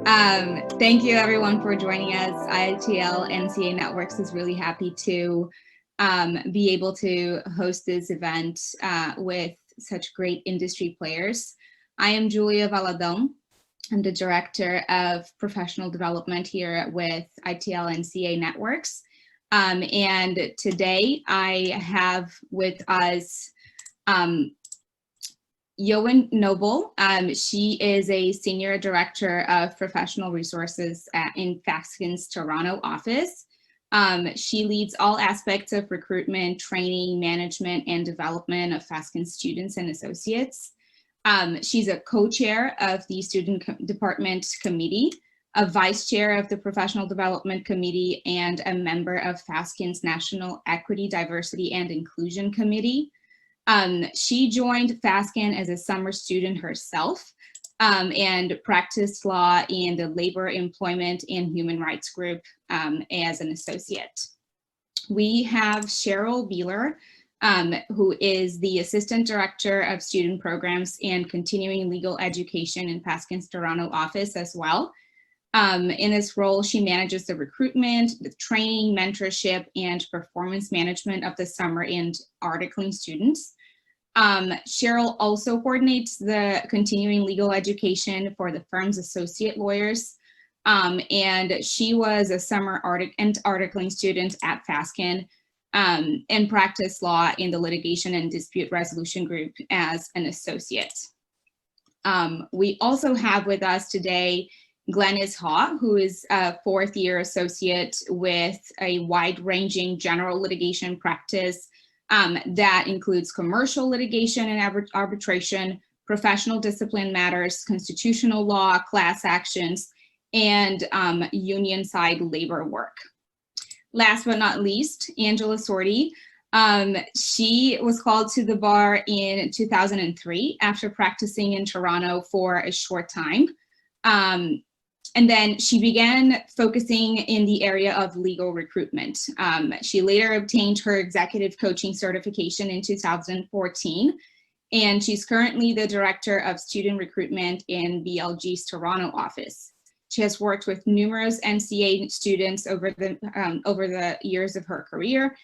Thank you everyone for joining us. ITLNCA Networks is really happy to be able to host this event with such great industry players. I am Julia Valladao. I'm the Director of Professional Development here with ITLNCA Networks. And today I have with us Eowynne Noble. She is a Senior Director of Professional Resources in Fasken's Toronto office. She leads all aspects of recruitment, training, management, and development of Fasken students and associates. She's a co-chair of the Student Department Committee, a vice chair of the Professional Development Committee, and a member of Fasken's National Equity, Diversity, and Inclusion Committee. She joined Fasken as a summer student herself and practiced law in the Labor, Employment, and Human Rights Group as an associate. We have Cheryl Biehler, who is the Assistant Director of Student Programs and Continuing Legal Education in Fasken's Toronto office as well. In this role, she manages the recruitment, the training, mentorship, and performance management of the summer and articling students. Cheryl also coordinates the continuing legal education for the firm's associate lawyers. And she was a summer articling student at Fasken and practiced law in the litigation and dispute resolution group as an associate. We also have with us today Glynnis Hawe, who is a fourth-year associate with a wide-ranging general litigation practice that includes commercial litigation and arbitration, professional discipline matters, constitutional law, class actions, and union-side labor work. Last but not least, Angela Sordi. She was called to the bar in 2003 after practicing in Toronto for a short time. And then she began focusing in the area of legal recruitment. She later obtained her executive coaching certification in 2014, and she's currently the Director of Student Recruitment in BLG's Toronto office. She has worked with numerous NCA students over the years of her career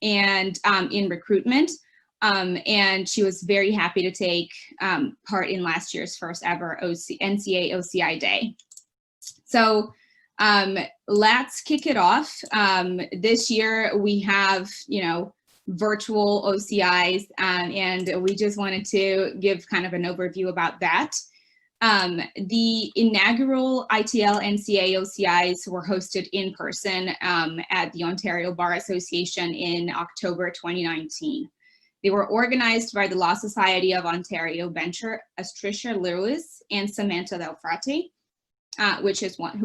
and in recruitment. And she was very happy to take part in last year's first ever NCA OCI Day. So let's kick it off. This year we have, virtual OCIs, and we just wanted to give kind of an overview about that. The inaugural ITLNCA OCIs were hosted in person at the Ontario Bar Association in October 2019. They were organized by the Law Society of Ontario bencher Astricia Lewis and Samantha Del Frate. Who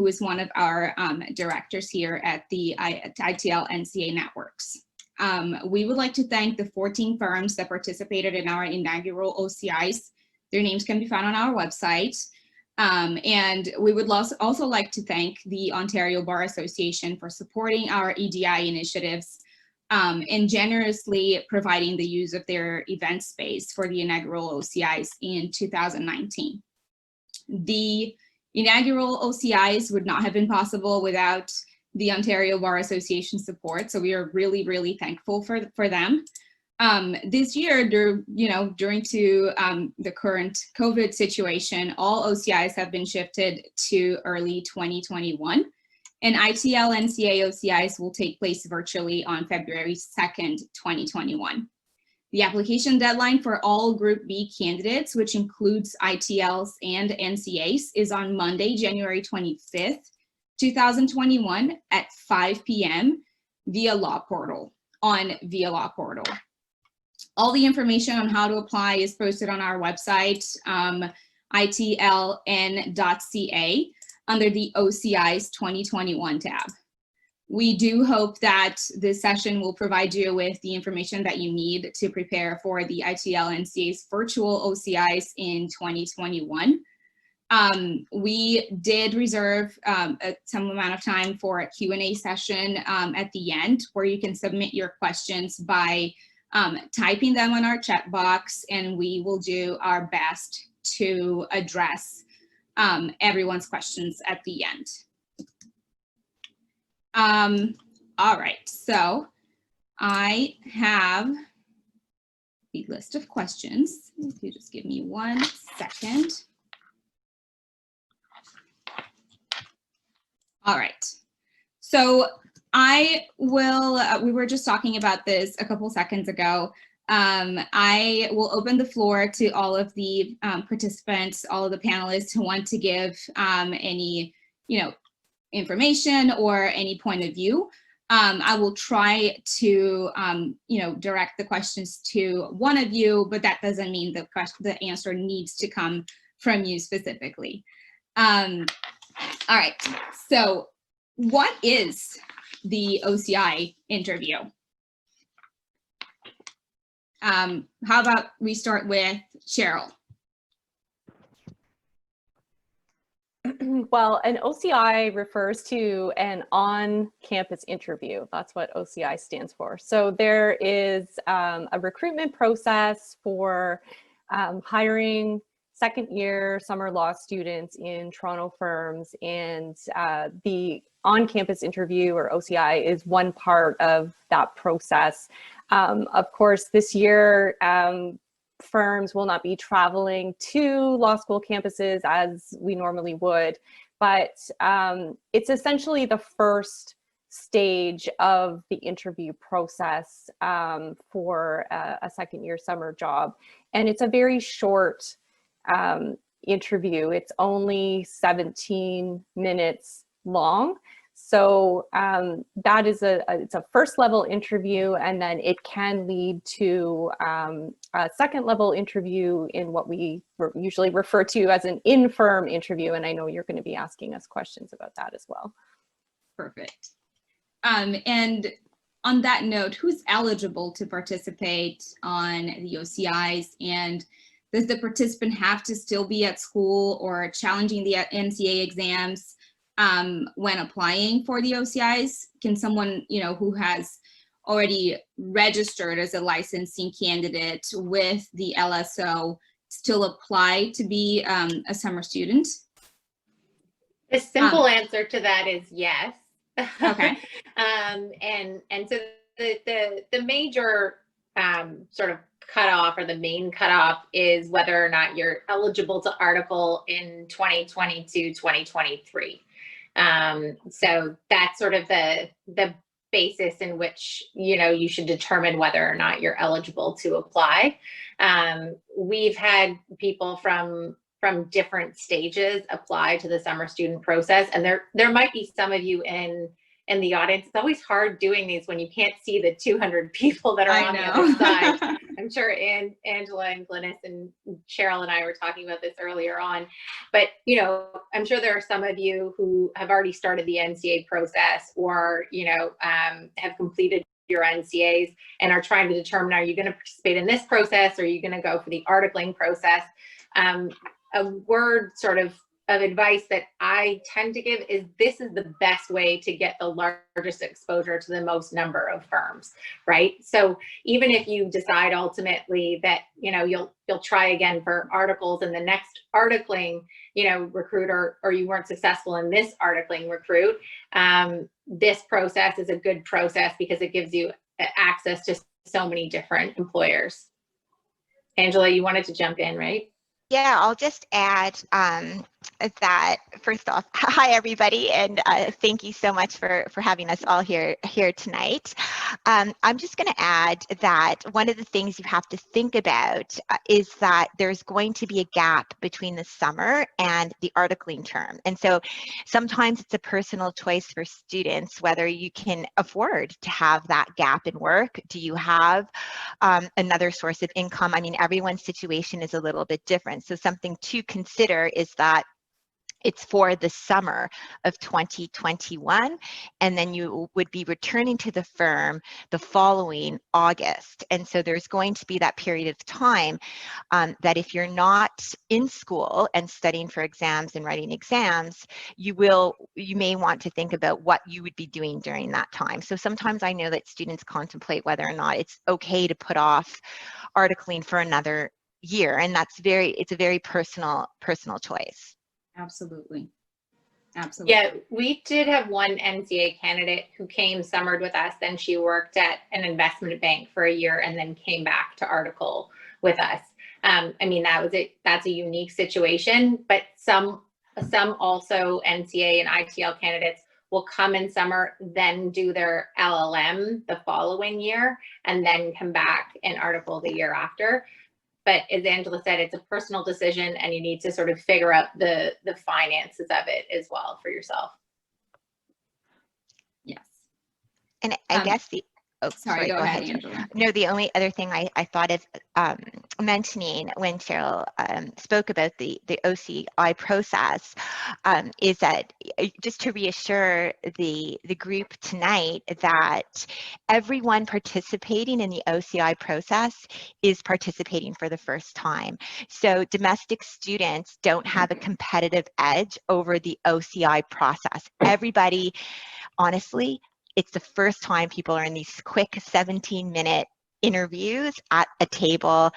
is one of our directors here at the ITLNCA Networks. We would like to thank the 14 firms that participated in our inaugural OCIs. Their names can be found on our website. And we would also like to thank the Ontario Bar Association for supporting our EDI initiatives and generously providing the use of their event space for the inaugural OCIs in 2019. The inaugural OCIs would not have been possible without the Ontario Bar Association support, so we are really, really thankful for them. This year, due to the current COVID situation, all OCIs have been shifted to early 2021, and ITLNCA OCIs will take place virtually on February 2nd, 2021. The application deadline for all Group B candidates, which includes ITLs and NCAs, is on Monday, January 25th, 2021 at 5 p.m. via Law Portal. All the information on how to apply is posted on our website, ITLN.ca, under the OCIs 2021 tab. We do hope that this session will provide you with the information that you need to prepare for the ITLNCA's virtual OCIs in 2021. We did reserve some amount of time for a Q&A session at the end, where you can submit your questions by typing them on our chat box, and we will do our best to address everyone's questions at the end. All right, so I have the list of questions. If you just give me 1 second. All right, so I will, we were just talking about this a couple seconds ago. I will open the floor to all of the participants, all of the panelists who want to give any, information or any point of view. I will try to, direct the questions to one of you, but that doesn't mean the answer needs to come from you specifically. All right, so what is the OCI interview? How about we start with Cheryl? Well, an OCI refers to an on-campus interview. That's what OCI stands for. So there is a recruitment process for hiring second-year summer law students in Toronto firms, and the on-campus interview, or OCI, is one part of that process. Of course, this year, firms will not be traveling to law school campuses as we normally would, but it's essentially the first stage of the interview process for a second-year summer job. And it's a very short interview. It's only 17 minutes long. So that is it's a first level interview, and then it can lead to a second level interview in what we usually refer to as an in-firm interview. And I know you're going to be asking us questions about that as well. Perfect. And on that note, who's eligible to participate on the OCIs, and does the participant have to still be at school or challenging the NCA exams when applying for the OCIs? Can someone, who has already registered as a licensing candidate with the LSO still apply to be a summer student? The simple answer to that is yes. Okay. And so the major sort of cutoff, or the main cutoff, is whether or not you're eligible to article in 2022-2023. So that's sort of the basis in which you should determine whether or not you're eligible to apply. We've had people from different stages apply to the summer student process, and there might be some of you in the audience. It's always hard doing these when you can't see the 200 people that are on the other side. I'm sure Angela and Glynnis and Cheryl and I were talking about this earlier on, but I'm sure there are some of you who have already started the NCA process, or have completed your NCAs and are trying to determine, are you going to participate in this process, or are you going to go for the articling process? A word sort of advice that I tend to give is, this is the best way to get the largest exposure to the most number of firms, right? So even if you decide ultimately that you'll try again for articles in the next articling recruit, or you weren't successful in this articling recruit, this process is a good process because it gives you access to so many different employers. Angela, you wanted to jump in, right? Yeah, I'll just add that, first off, hi everybody, and thank you so much for having us all here tonight. I'm just going to add that one of the things you have to think about is that there's going to be a gap between the summer and the articling term, and so sometimes it's a personal choice for students whether you can afford to have that gap in work. Do you have another source of income? I mean, everyone's situation is a little bit different, so something to consider is that it's for the summer of 2021, and then you would be returning to the firm the following August. And so there's going to be that period of time that if you're not in school and studying for exams and writing exams, you may want to think about what you would be doing during that time. So sometimes I know that students contemplate whether or not it's okay to put off articling for another year, and it's a very personal choice. Absolutely. Absolutely. Yeah, we did have one NCA candidate who came summered with us. Then she worked at an investment bank for a year and then came back to article with us. I mean, that's a unique situation, but some also NCA and ITL candidates will come in summer, then do their LLM the following year, and then come back and article the year after. But as Angela said, it's a personal decision and you need to sort of figure out the finances of it as well for yourself. Yes. And I guess sorry, go ahead, Angela. No, the only other thing I thought of mentioning when Cheryl spoke about the OCI process is that just to reassure the group tonight that everyone participating in the OCI process is participating for the first time. So domestic students don't have a competitive edge over the OCI process. Everybody, honestly, it's the first time people are in these quick 17-minute interviews at a table,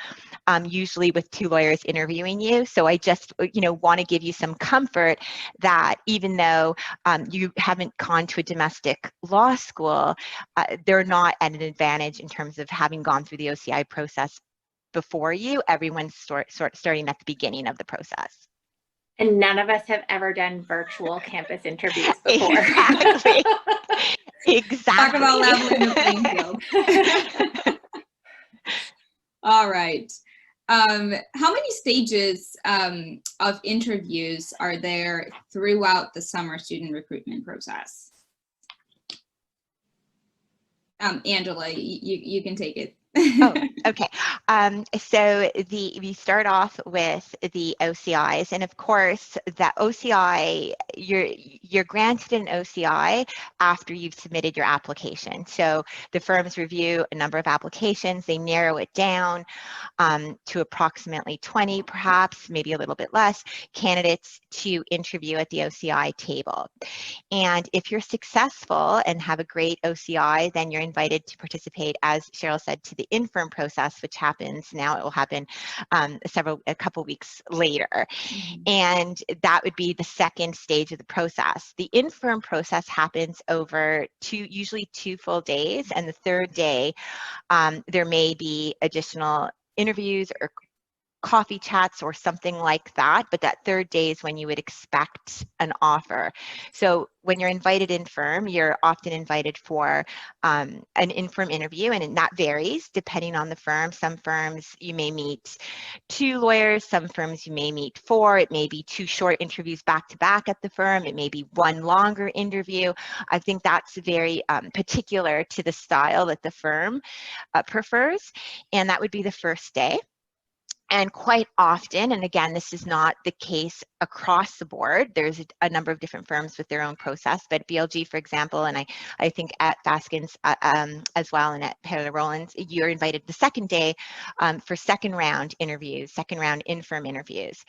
usually with 2 lawyers interviewing you. So I just, want to give you some comfort that even though you haven't gone to a domestic law school, they're not at an advantage in terms of having gone through the OCI process before you. Everyone's starting at the beginning of the process. And none of us have ever done virtual campus interviews before. Exactly. Exactly. Talk about leveling the playing field. All right. How many stages of interviews are there throughout the summer student recruitment process? Angela, you can take it. Oh, okay. So we start off with the OCIs, and of course, the OCI, you're granted an OCI after you've submitted your application. So the firms review a number of applications, they narrow it down to approximately 20, perhaps, maybe a little bit less, candidates to interview at the OCI table. And if you're successful and have a great OCI, then you're invited to participate, as Cheryl said, to the infirm process, which happens now. It will happen a couple weeks later. Mm-hmm. And that would be the second stage of the process. The infirm process happens over usually 2 full days. And the third day, there may be additional interviews or coffee chats or something like that, but that third day is when you would expect an offer. So when you're invited infirm, you're often invited for an infirm interview, and that varies depending on the firm. Some firms you may meet 2 lawyers, some firms you may meet 4. It may be 2 short interviews back to back at the firm. It may be 1 longer interview. I think that's very particular to the style that the firm prefers, and that would be the first day. And quite often, and again, this is not the case across the board, there's a number of different firms with their own process, but BLG, for example, and I think at Fasken's as well, and at Roland, you're invited the second day for second round interviews, second round infirm interviews.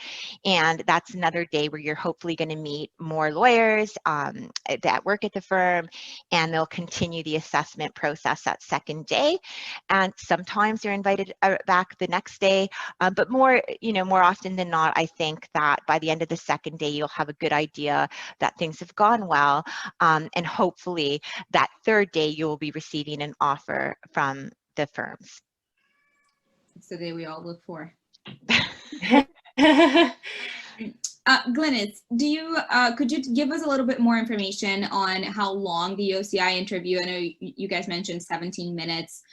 And that's another day where you're hopefully going to meet more lawyers that work at the firm, and they'll continue the assessment process that second day. And sometimes you're invited back the next day. But more often than not, I think that by the end of the second day, you'll have a good idea that things have gone well. And hopefully that third day, you will be receiving an offer from the firms. It's the day we all look for. Glynnis, could you give us a little bit more information on how long the OCI interview? I know you guys mentioned 17 minutes.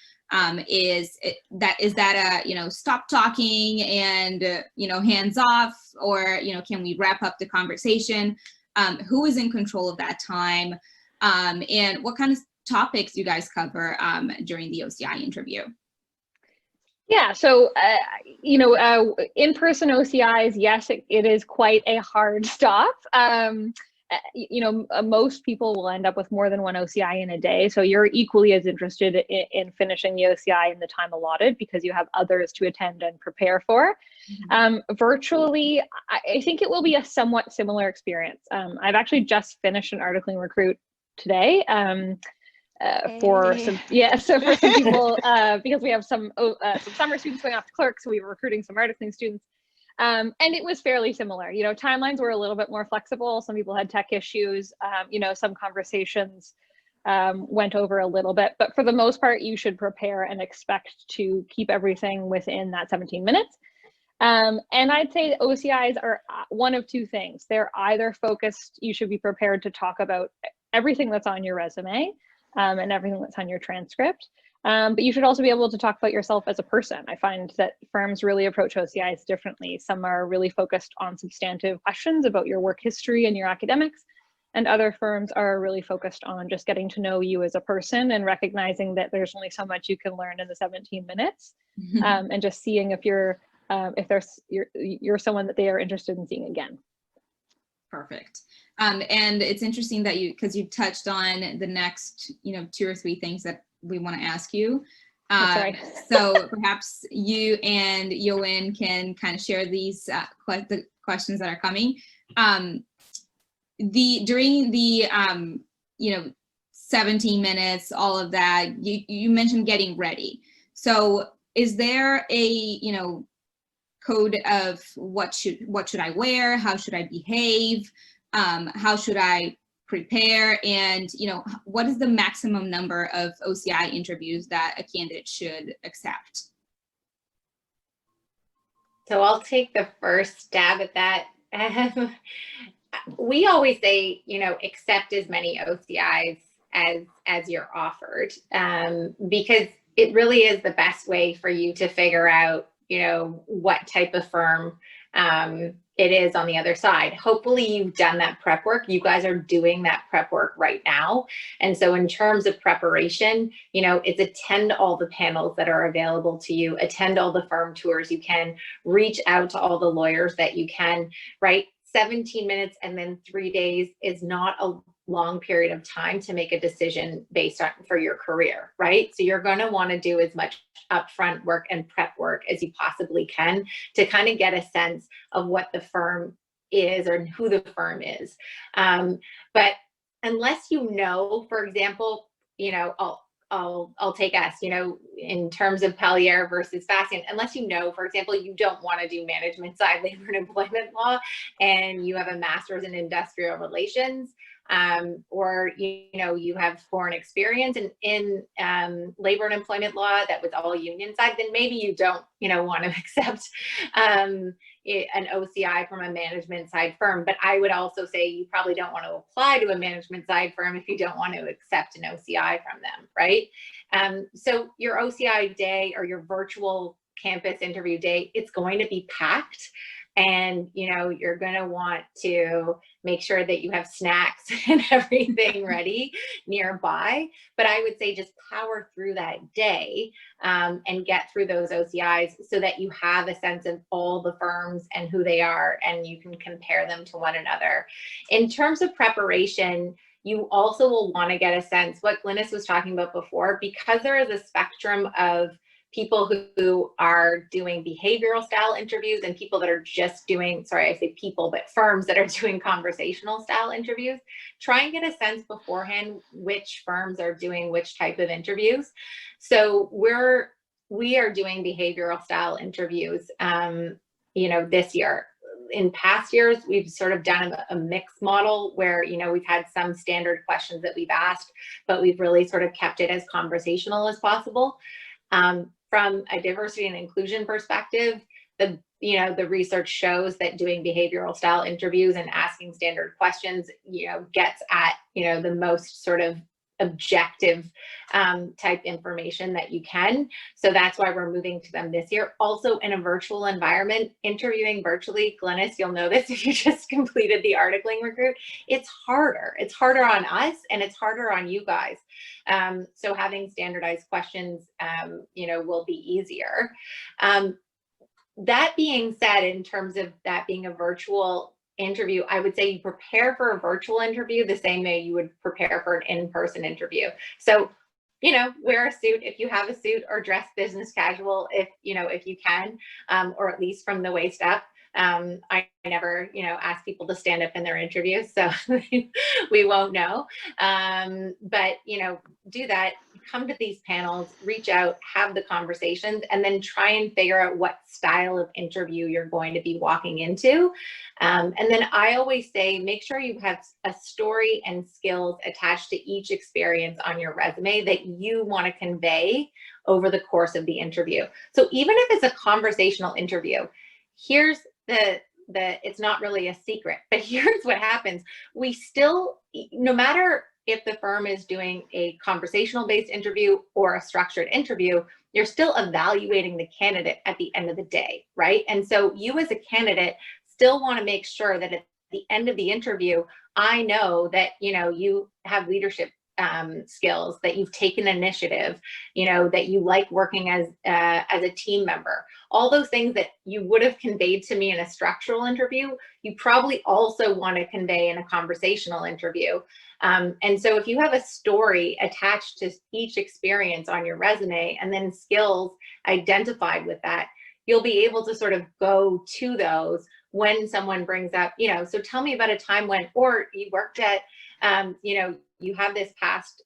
Is that a stop talking and hands off, or can we wrap up the conversation? Who is in control of that time, and what kind of topics you guys cover during the OCI interview? Yeah, so in-person OCIs, yes, it is quite a hard stop. Most people will end up with more than 1 OCI in a day. So you're equally as interested in finishing the OCI in the time allotted because you have others to attend and prepare for. Mm-hmm. Virtually, I think it will be a somewhat similar experience. I've actually just finished an articling recruit today. For some people, because we have some summer students going off to clerk, so we were recruiting some articling students. And it was fairly similar. You know, timelines were a little bit more flexible. Some people had tech issues. You know, some conversations went over a little bit, but for the most part, you should prepare and expect to keep everything within that 17 minutes. And I'd say OCIs are one of two things. They're either focused, you should be prepared to talk about everything that's on your resume and everything that's on your transcript. But you should also be able to talk about yourself as a person. I find that firms really approach OCIs differently. Some are really focused on substantive questions about your work history and your academics, and other firms are really focused on just getting to know you as a person and recognizing that there's only so much you can learn in the 17 minutes, and just seeing if you're someone that they are interested in seeing again. Perfect. And it's interesting that because you touched on the next, 2 or 3 things that we want to ask you. That's right. So perhaps you and Eowynne can kind of share these the questions that are coming. During the 17 minutes, all of that, you mentioned getting ready. So is there a code of what should I wear? How should I behave? How should I prepare? And what is the maximum number of OCI interviews that a candidate should accept? So I'll take the first stab at that. We always say, accept as many OCIs as you're offered, because it really is the best way for you to figure out, what type of firm it is on the other side. Hopefully you've done that prep work. You guys are doing that prep work right now. And so in terms of preparation, it's attend all the panels that are available to you, attend all the firm tours you can, reach out to all the lawyers that you can, right? 17 minutes and then 3 days is not a long period of time to make a decision based on for your career, right? So you're going to want to do as much upfront work and prep work as you possibly can to kind of get a sense of what the firm is or who the firm is. But unless for example, I'll take us, in terms of Paliare versus Fasken, unless for example, you don't want to do management side labor and employment law and you have a master's in industrial relations, or you have foreign experience in labor and employment law that was all union side, then maybe you don't want to accept an OCI from a management side firm. But I would also say you probably don't want to apply to a management side firm if you don't want to accept an OCI from them, right? So your OCI day or your virtual campus interview day, it's going to be packed. And, you're going to want to make sure that you have snacks and everything ready nearby. But I would say just power through that day and get through those OCIs so that you have a sense of all the firms and who they are, and you can compare them to one another. In terms of preparation, you also will want to get a sense, what Glynnis was talking about before, because there is a spectrum of people who are doing behavioral style interviews and people that are just doing, sorry, I say people, but firms that are doing conversational style interviews. Try and get a sense beforehand which firms are doing which type of interviews. So we are doing behavioral style interviews, this year. In past years, we've sort of done a mixed model where, we've had some standard questions that we've asked, but we've really sort of kept it as conversational as possible. From a diversity and inclusion perspective, the research shows that doing behavioral style interviews and asking standard questions, gets at, the most sort of objective type information that you can. So that's why we're moving to them this year. Also in a virtual environment, interviewing virtually, Glynnis, you'll know this if you just completed the articling recruit, it's harder. It's harder on us and it's harder on you guys. So having standardized questions, will be easier. That being said, in terms of that being a virtual interview, I would say you prepare for a virtual interview the same way you would prepare for an in-person interview. So, wear a suit if you have a suit, or dress business casual if you can, or at least from the waist up. I never, ask people to stand up in their interviews, so we won't know. But, do that. come to these panels, reach out, have the conversations, and then try and figure out what style of interview you're going to be walking into. And then I always say, make sure you have a story and skills attached to each experience on your resume that you want to convey over the course of the interview. So even if it's a conversational interview, here's it's not really a secret, but here's what happens. We still, no matter if the firm is doing a conversational based interview or a structured interview, you're still evaluating the candidate at the end of the day, right? And so you as a candidate still want to make sure that at the end of the interview, I know that, you know, you have leadership skills, that you've taken initiative, you know, that you like working as a team member. All those things that you would have conveyed to me in a structural interview, you probably also want to convey in a conversational interview. And so if you have a story attached to each experience on your resume and then skills identified with that, you'll be able to sort of go to those when someone brings up, you know, so tell me about a time when, or you worked at, you know, you have this past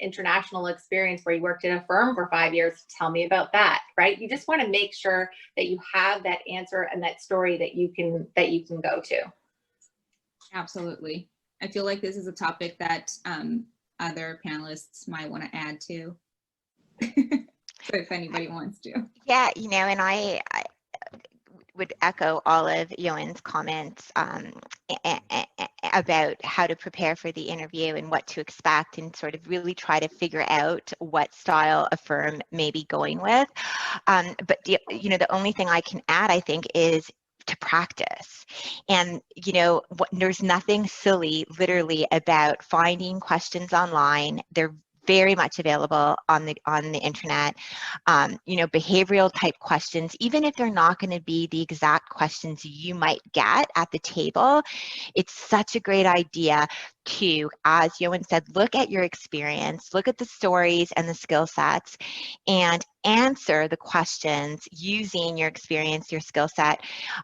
international experience where you worked at a firm for 5 years. Tell me about that, right? You just want to make sure that you have that answer and that story that you can go to. Absolutely. I feel like this is a topic that other panelists might want to add to. So if anybody wants to. Yeah, you know, and I would echo all of Eowynne's comments about how to prepare for the interview and what to expect, and sort of really try to figure out what style a firm may be going with. But you know, the only thing I can add, I think, is to practice. And you know, there's nothing silly literally about finding questions online. They're very much available on the internet. You know, behavioral type questions, even if they're not going to be the exact questions you might get at the table, it's such a great idea to, as Eowynne said, look at your experience, look at the stories and the skill sets, and answer the questions using your experience, your skill set,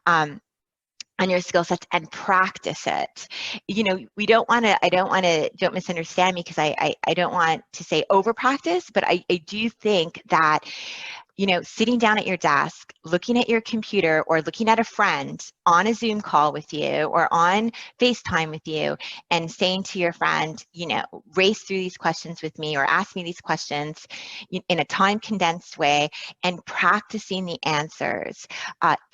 on your skill sets, and practice it. You know, we don't want to, don't misunderstand me, because I don't want to say over practice, but I do think that, you know, sitting down at your desk, looking at your computer, or looking at a friend on a Zoom call with you or on FaceTime with you, and saying to your friend, you know, race through these questions with me, or ask me these questions in a time condensed way, and practicing the answers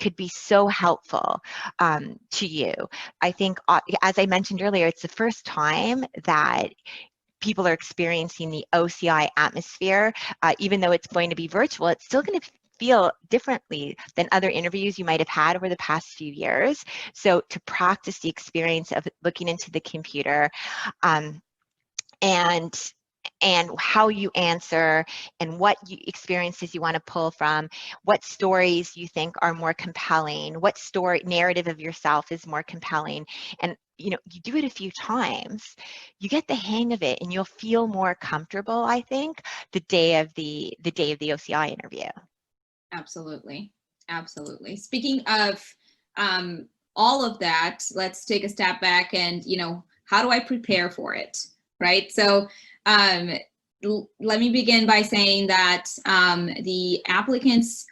could be so helpful to you. I think, as I mentioned earlier, it's the first time that people are experiencing the OCI atmosphere. Even though it's going to be virtual, it's still going to feel differently than other interviews you might have had over the past few years. So to practice the experience of looking into the computer, and how you answer, and what experiences you want to pull from, what stories you think are more compelling, what story narrative of yourself is more compelling. And you know, you do it a few times, you get the hang of it, and you'll feel more comfortable, I think, the day of the OCI interview. Absolutely. Absolutely. Speaking of all of that, let's take a step back and, you know, how do I prepare for it? Right. So let me begin by saying that the applicants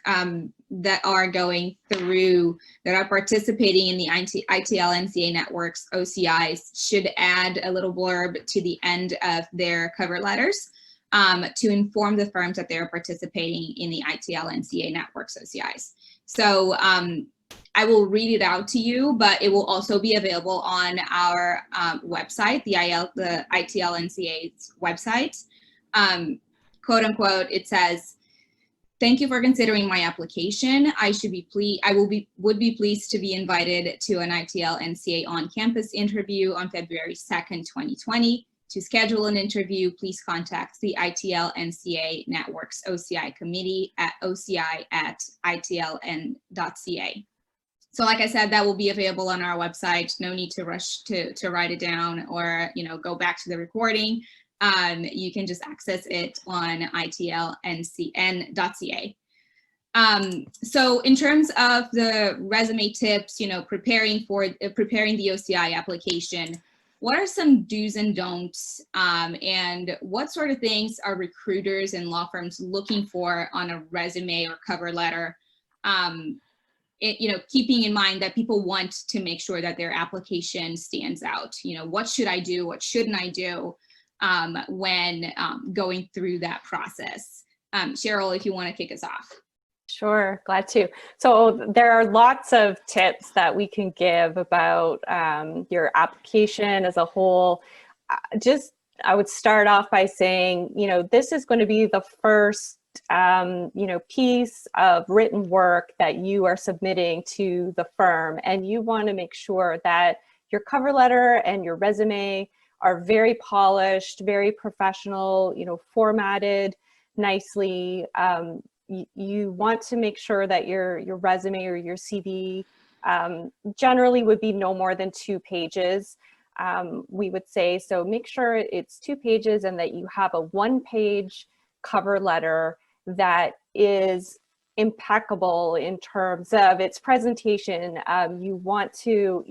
that are going through, that are participating in the ITLNCA networks OCIs, should add a little blurb to the end of their cover letters to inform the firms that they're participating in the ITLNCA networks OCIs. So I will read it out to you, but it will also be available on our website, the ITLNCA's website. Quote unquote, it says, "Thank you for considering my application. Would be pleased to be invited to an ITLNCA on-campus interview on February 2nd, 2020. To schedule an interview, please contact the ITLNCA Networks OCI Committee at oci@itln.ca. So like I said, that will be available on our website. No need to rush to write it down, or, you know, go back to the recording. You can just access it on itlncn.ca. So in terms of the resume tips, you know, preparing the OCI application, what are some do's and don'ts, and what sort of things are recruiters and law firms looking for on a resume or cover letter? Keeping in mind that people want to make sure that their application stands out. What should I do? What shouldn't I do when going through that process? Cheryl, if you want to kick us off. Sure, glad to. So there are lots of tips that we can give about your application as a whole. I would start off by saying, this is going to be the first, piece of written work that you are submitting to the firm. And you want to make sure that your cover letter and your resume are very polished, very professional, formatted nicely. You want to make sure that your resume or your CV generally would be no more than 2 pages, we would say. So make sure it's 2 pages and that you have a 1-page cover letter that is impeccable in terms of its presentation. You want to,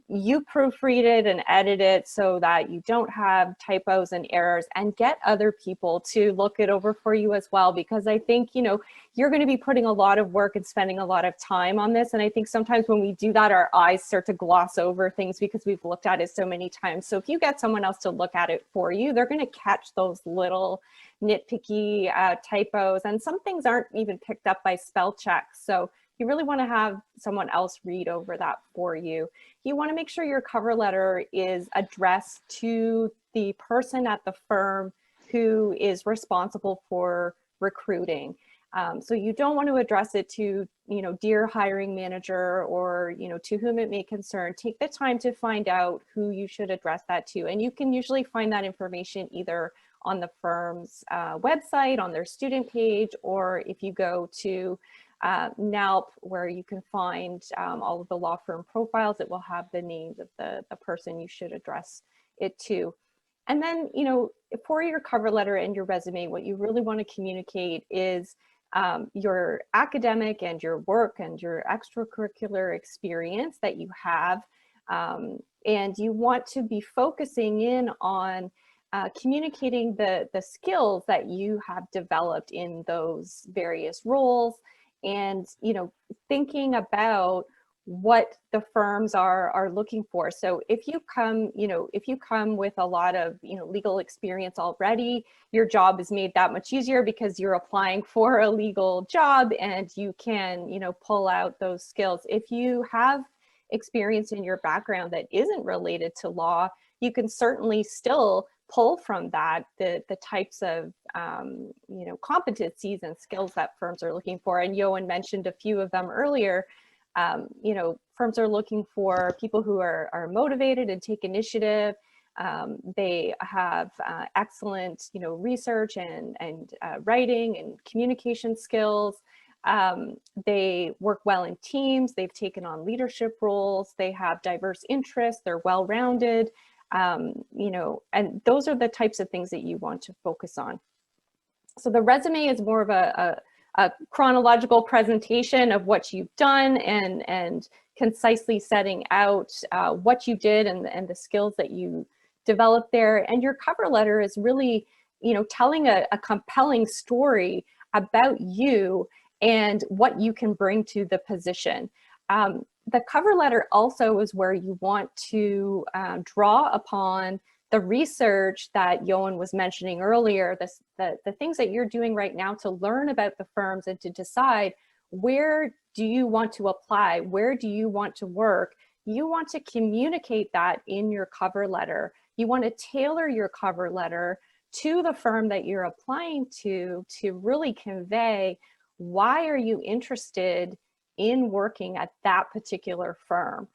you proofread it and edit it so that you don't have typos and errors, and get other people to look it over for you as well, because I think, you're going to be putting a lot of work and spending a lot of time on this. And I think sometimes when we do that, our eyes start to gloss over things because we've looked at it so many times. So if you get someone else to look at it for you, they're going to catch those little nitpicky typos, and some things aren't even picked up by spell checks. So you really want to have someone else read over that for you. You want to make sure your cover letter is addressed to the person at the firm who is responsible for recruiting. So you don't want to address it to, dear hiring manager, or, to whom it may concern. Take the time to find out who you should address that to. And you can usually find that information either on the firm's website, on their student page, or if you go to NALP, where you can find all of the law firm profiles, it will have the names of the person you should address it to. And then, for your cover letter and your resume, what you really want to communicate is your academic and your work and your extracurricular experience that you have. And you want to be focusing in on communicating the skills that you have developed in those various roles, and thinking about what the firms are looking for. So if you come with a lot of legal experience already, your job is made that much easier because you're applying for a legal job and you can pull out those skills. If you have experience in your background that isn't related to law, you can certainly still pull from that the types of competencies and skills that firms are looking for. And Eowynne mentioned a few of them earlier. Firms are looking for people who are motivated and take initiative. They have excellent research and writing and communication skills. They work well in teams. They've taken on leadership roles. They have diverse interests. They're well-rounded. And those are the types of things that you want to focus on. So the resume is more of a chronological presentation of what you've done, and concisely setting out what you did and the skills that you developed there. And your cover letter is really, telling a compelling story about you and what you can bring to the position. The cover letter also is where you want to draw upon the research that Eowynne was mentioning earlier, the things that you're doing right now to learn about the firms and to decide, where do you want to apply? Where do you want to work? You want to communicate that in your cover letter. You want to tailor your cover letter to the firm that you're applying to really convey, why are you interested in working at that particular firm?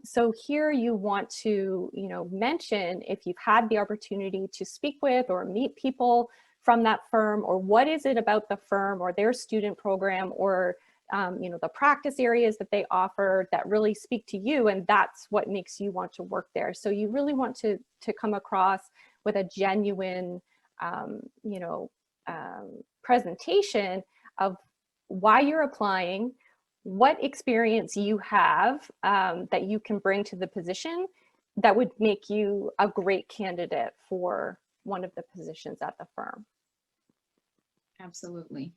So here you want to, mention if you've had the opportunity to speak with or meet people from that firm, or what is it about the firm or their student program, or the practice areas that they offer that really speak to you, and that's what makes you want to work there. So you really want to come across with a genuine, presentation of why you're applying, what experience you have that you can bring to the position, that would make you a great candidate for one of the positions at the firm. Absolutely.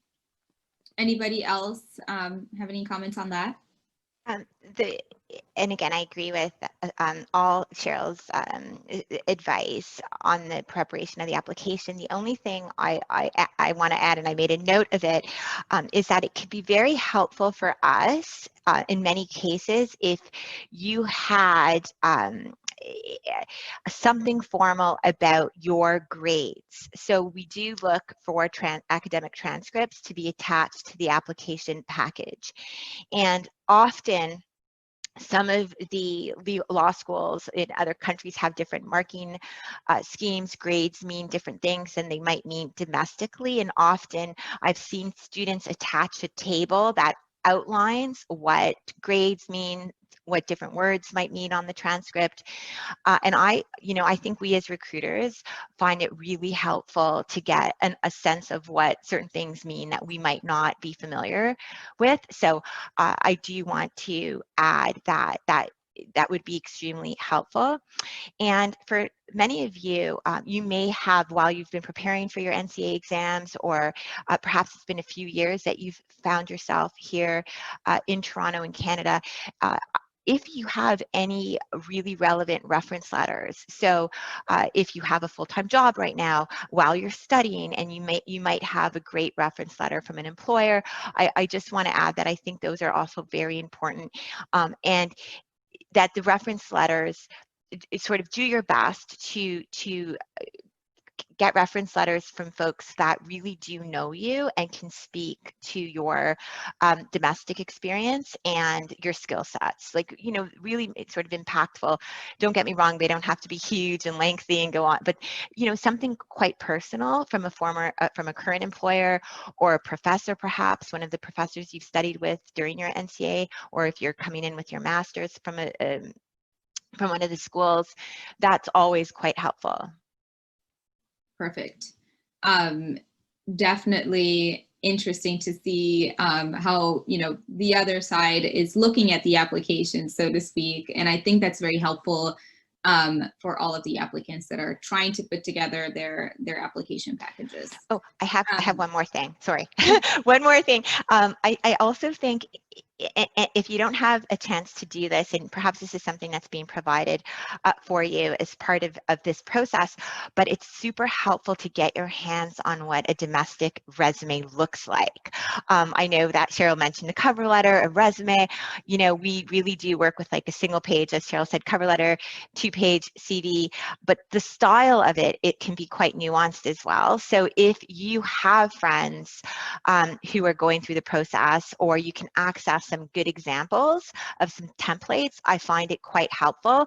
Anybody else have any comments on that? And again, I agree with all Cheryl's advice on the preparation of the application. The only thing I want to add, and I made a note of it, is that it could be very helpful for us in many cases if you had something formal about your grades. So we do look for academic transcripts to be attached to the application package. And often, some of the law schools in other countries have different marking schemes. Grades mean different things than they might mean domestically. And often I've seen students attach a table that outlines what grades mean, what different words might mean on the transcript. And I think we as recruiters find it really helpful to get a sense of what certain things mean that we might not be familiar with. So I do want to add that would be extremely helpful. And for many of you, you may have, while you've been preparing for your NCA exams, or perhaps it's been a few years that you've found yourself here in Toronto in Canada, if you have any really relevant reference letters. So if you have a full-time job right now while you're studying, and you might have a great reference letter from an employer, I just want to add that I think those are also very important, and that the reference letters, sort of do your best to get reference letters from folks that really do know you and can speak to your domestic experience and your skill sets. Like, really it's sort of impactful. Don't get me wrong, they don't have to be huge and lengthy and go on, but something quite personal from a current employer, or a professor, perhaps one of the professors you've studied with during your NCA, or if you're coming in with your master's from one of the schools, that's always quite helpful. Perfect. Definitely interesting to see how, the other side is looking at the application, so to speak. And I think that's very helpful for all of the applicants that are trying to put together their application packages. Oh, I have one more thing. Sorry. One more thing. I also think if you don't have a chance to do this, and perhaps this is something that's being provided for you as part of this process, but it's super helpful to get your hands on what a domestic resume looks like. I know that Cheryl mentioned a cover letter, a resume. We really do work with like a single page, as Cheryl said, cover letter, 2-page CV, but the style of it can be quite nuanced as well. So if you have friends who are going through the process, or you can access some good examples of some templates, I find it quite helpful.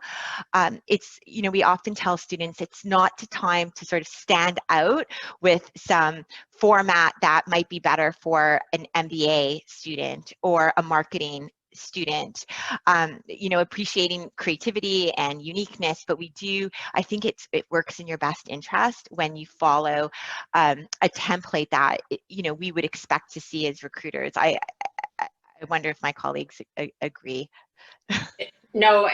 We often tell students it's not the time to sort of stand out with some format that might be better for an MBA student or a marketing student, appreciating creativity and uniqueness, but I think it works in your best interest when you follow a template that, we would expect to see as recruiters. I wonder if my colleagues agree. No,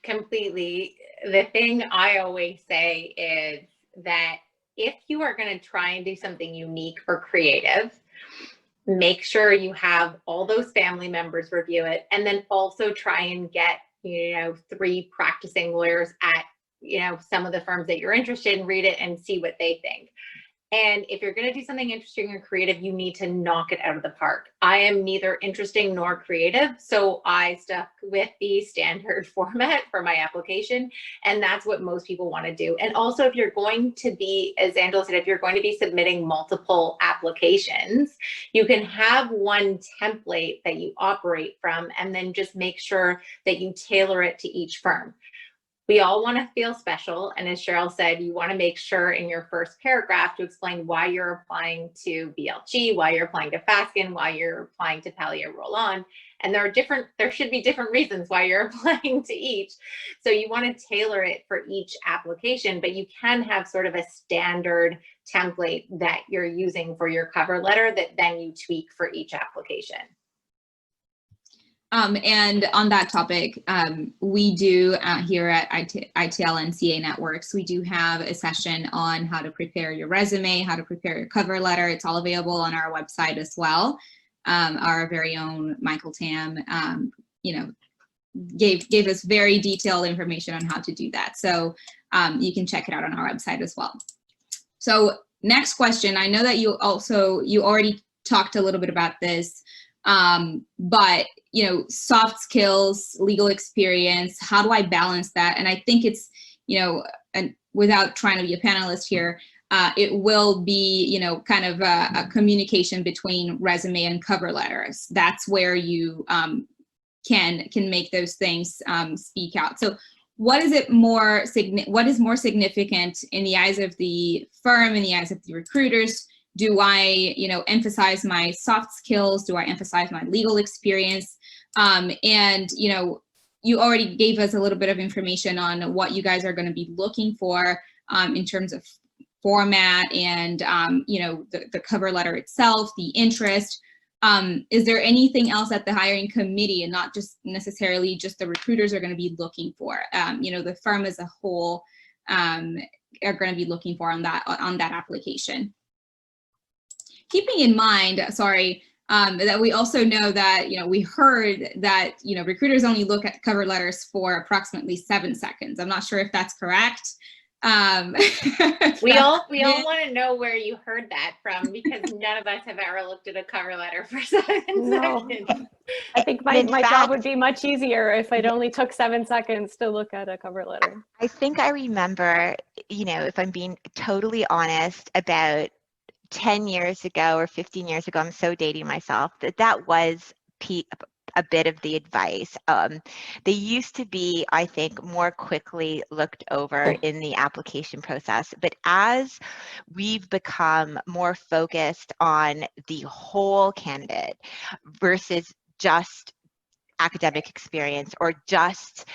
completely. The thing I always say is that if you are going to try and do something unique or creative, make sure you have all those family members review it, and then also try and get 3 practicing lawyers at some of the firms that you're interested in, read it and see what they think. And if you're going to do something interesting or creative, you need to knock it out of the park. I am neither interesting nor creative, so I stuck with the standard format for my application, and that's what most people want to do. And also, if you're going to be, as Angela said, if you're going to be submitting multiple applications, you can have one template that you operate from, and then just make sure that you tailor it to each firm. We all want to feel special. And as Cheryl said, you want to make sure in your first paragraph to explain why you're applying to BLG, why you're applying to Fasken, why you're applying to Paliare Roland. And there should be different reasons why you're applying to each. So you want to tailor it for each application, but you can have sort of a standard template that you're using for your cover letter that then you tweak for each application. And on that topic, we do here at ITLNCA Networks, we do have a session on how to prepare your resume, how to prepare your cover letter. It's all available on our website as well. Our very own Michael Tam, gave us very detailed information on how to do that. So you can check it out on our website as well. So next question, I know that you already talked a little bit about this, but soft skills, legal experience, how do I balance that? And I think it's, and without trying to be a panelist here, it will be, kind of a communication between resume and cover letters. That's where you can make those things speak out. So what is more significant in the eyes of the firm, in the eyes of the recruiters? Do I, emphasize my soft skills? Do I emphasize my legal experience? And, you already gave us a little bit of information on what you guys are going to be looking for in terms of format and, the cover letter itself, the interest. Is there anything else that the hiring committee, and not just necessarily just the recruiters, are going to be looking for? The firm as a whole are going to be looking for on that application. Keeping in mind, that we also know that, we heard that, recruiters only look at cover letters for approximately 7 seconds. I'm not sure if that's correct. We all want to know where you heard that from, because none of us have ever looked at a cover letter for 7 seconds. I think my job would be much easier if it only took 7 seconds to look at a cover letter. I think I remember, if I'm being totally honest, about 10 years ago or 15 years ago, I'm so dating myself, that was a bit of the advice. They used to be, I think, more quickly looked over in the application process. But as we've become more focused on the whole candidate versus just academic experience or just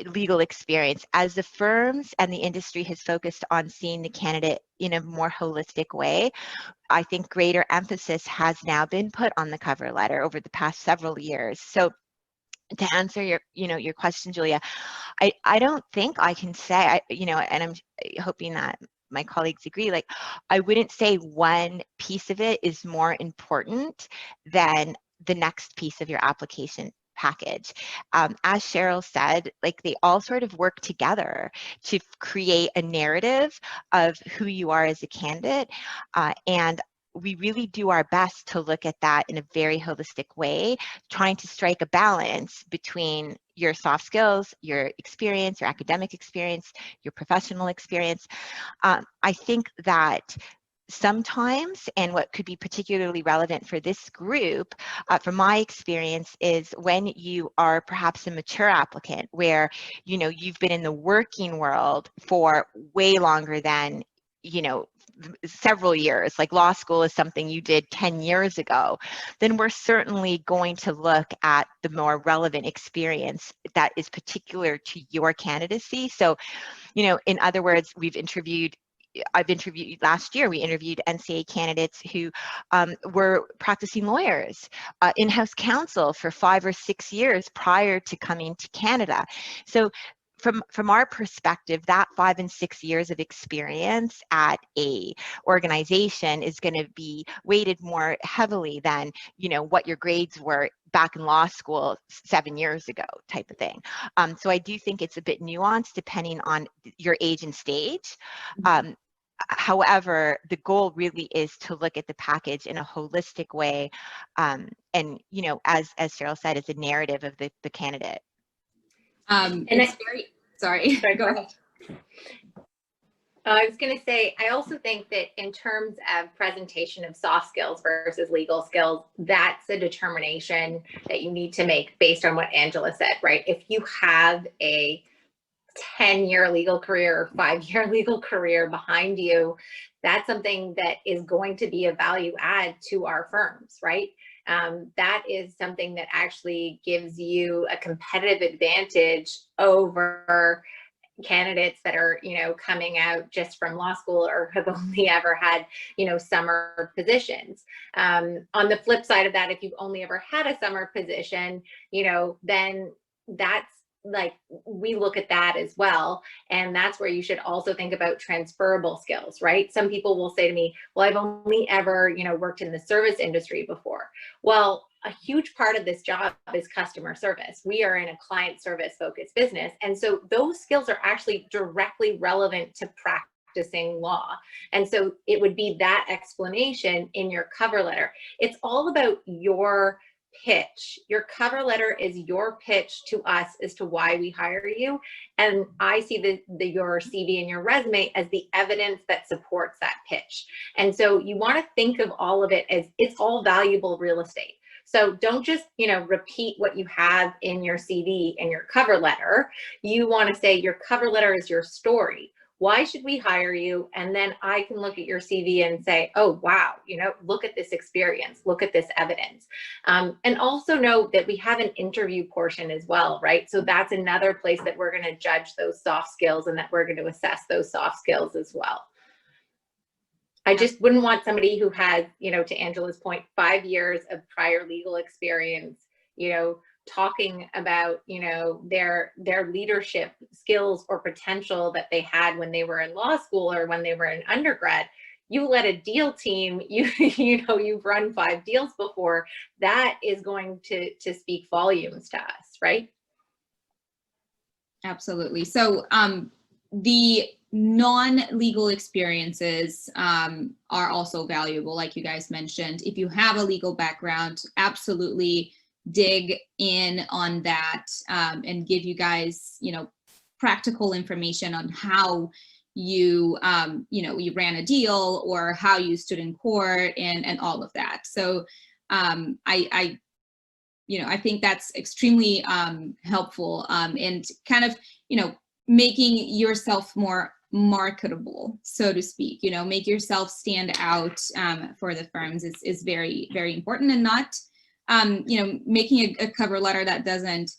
legal experience, as the firms and the industry has focused on seeing the candidate in a more holistic way, I think greater emphasis has now been put on the cover letter over the past several years. So to answer your question, Julia, I don't think I can say, and I'm hoping that my colleagues agree, like, I wouldn't say one piece of it is more important than the next piece of your application package. As Cheryl said, like, they all sort of work together to create a narrative of who you are as a candidate, and we really do our best to look at that in a very holistic way, trying to strike a balance between your soft skills, your experience, your academic experience, your professional experience. I think that sometimes, and what could be particularly relevant for this group, from my experience, is when you are perhaps a mature applicant where, you've been in the working world for way longer than, several years, like law school is something you did 10 years ago, then we're certainly going to look at the more relevant experience that is particular to your candidacy. So, in other words, I've interviewed last year, we interviewed NCA candidates who were practicing lawyers, in-house counsel for 5 or 6 years prior to coming to Canada. So from our perspective, that 5 and 6 years of experience at a organization is going to be weighted more heavily than, what your grades were back in law school 7 years ago, type of thing. So I do think it's a bit nuanced depending on your age and stage. However, the goal really is to look at the package in a holistic way, and as Cheryl said, as a narrative of the candidate. And sorry, go ahead. I was going to say, I also think that in terms of presentation of soft skills versus legal skills, that's a determination that you need to make based on what Angela said, right? If you have a 10-year legal career or 5-year legal career behind you, that's something that is going to be a value add to our firms, right? That is something that actually gives you a competitive advantage over, candidates that are, coming out just from law school or have only ever had, summer positions. On the flip side of that, if you've only ever had a summer position, then that's like, we look at that as well. And that's where you should also think about transferable skills, right? Some people will say to me, well, I've only ever, worked in the service industry before. Well, a huge part of this job is customer service. We are in a client service focused business. And so those skills are actually directly relevant to practicing law. And so it would be that explanation in your cover letter. It's all about your pitch. Your cover letter is your pitch to us as to why we hire you. And I see your CV and your resume as the evidence that supports that pitch. And so you want to think of all of it as it's all valuable real estate. So don't just, repeat what you have in your CV and your cover letter. You want to say your cover letter is your story. Why should we hire you? And then I can look at your CV and say, oh, wow, look at this experience, look at this evidence. And also know that we have an interview portion as well, right? So that's another place that we're going to judge those soft skills and that we're going to assess those soft skills as well. I just wouldn't want somebody who has, to Angela's point, 5 years of prior legal experience, talking about, their leadership skills or potential that they had when they were in law school or when they were in undergrad. You led a deal team, you've run 5 deals before. That is going to speak volumes to us, right? Absolutely. So the non-legal experiences are also valuable, like you guys mentioned. If you have a legal background, absolutely dig in on that and give you guys, practical information on how you, you ran a deal or how you stood in court and all of that. So I think that's extremely helpful and kind of, making yourself more marketable, so to speak, make yourself stand out for the firms is very, very important, and not, making a cover letter that doesn't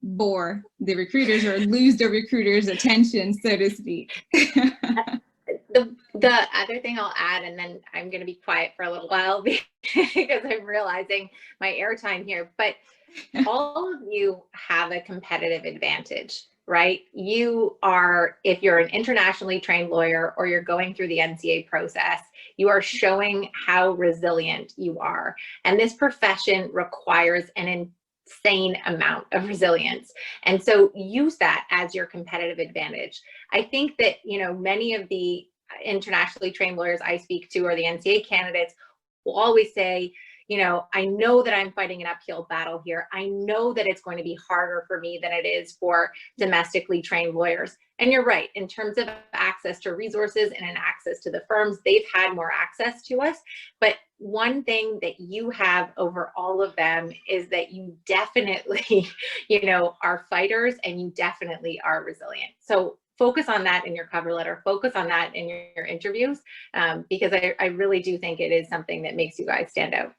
bore the recruiters or lose the recruiters' attention, so to speak. The other thing I'll add, and then I'm going to be quiet for a little while because I'm realizing my airtime here, but all of you have a competitive advantage, right? You are, if you're an internationally trained lawyer or you're going through the NCA process, you are showing how resilient you are. And this profession requires an insane amount of resilience. And so use that as your competitive advantage. I think that, many of the internationally trained lawyers I speak to or the NCA candidates will always say, I know that I'm fighting an uphill battle here. I know that it's going to be harder for me than it is for domestically trained lawyers. And you're right, in terms of access to resources and access to the firms, they've had more access to us. But one thing that you have over all of them is that you definitely, are fighters and you definitely are resilient. So focus on that in your cover letter, focus on that in your interviews, because I really do think it is something that makes you guys stand out.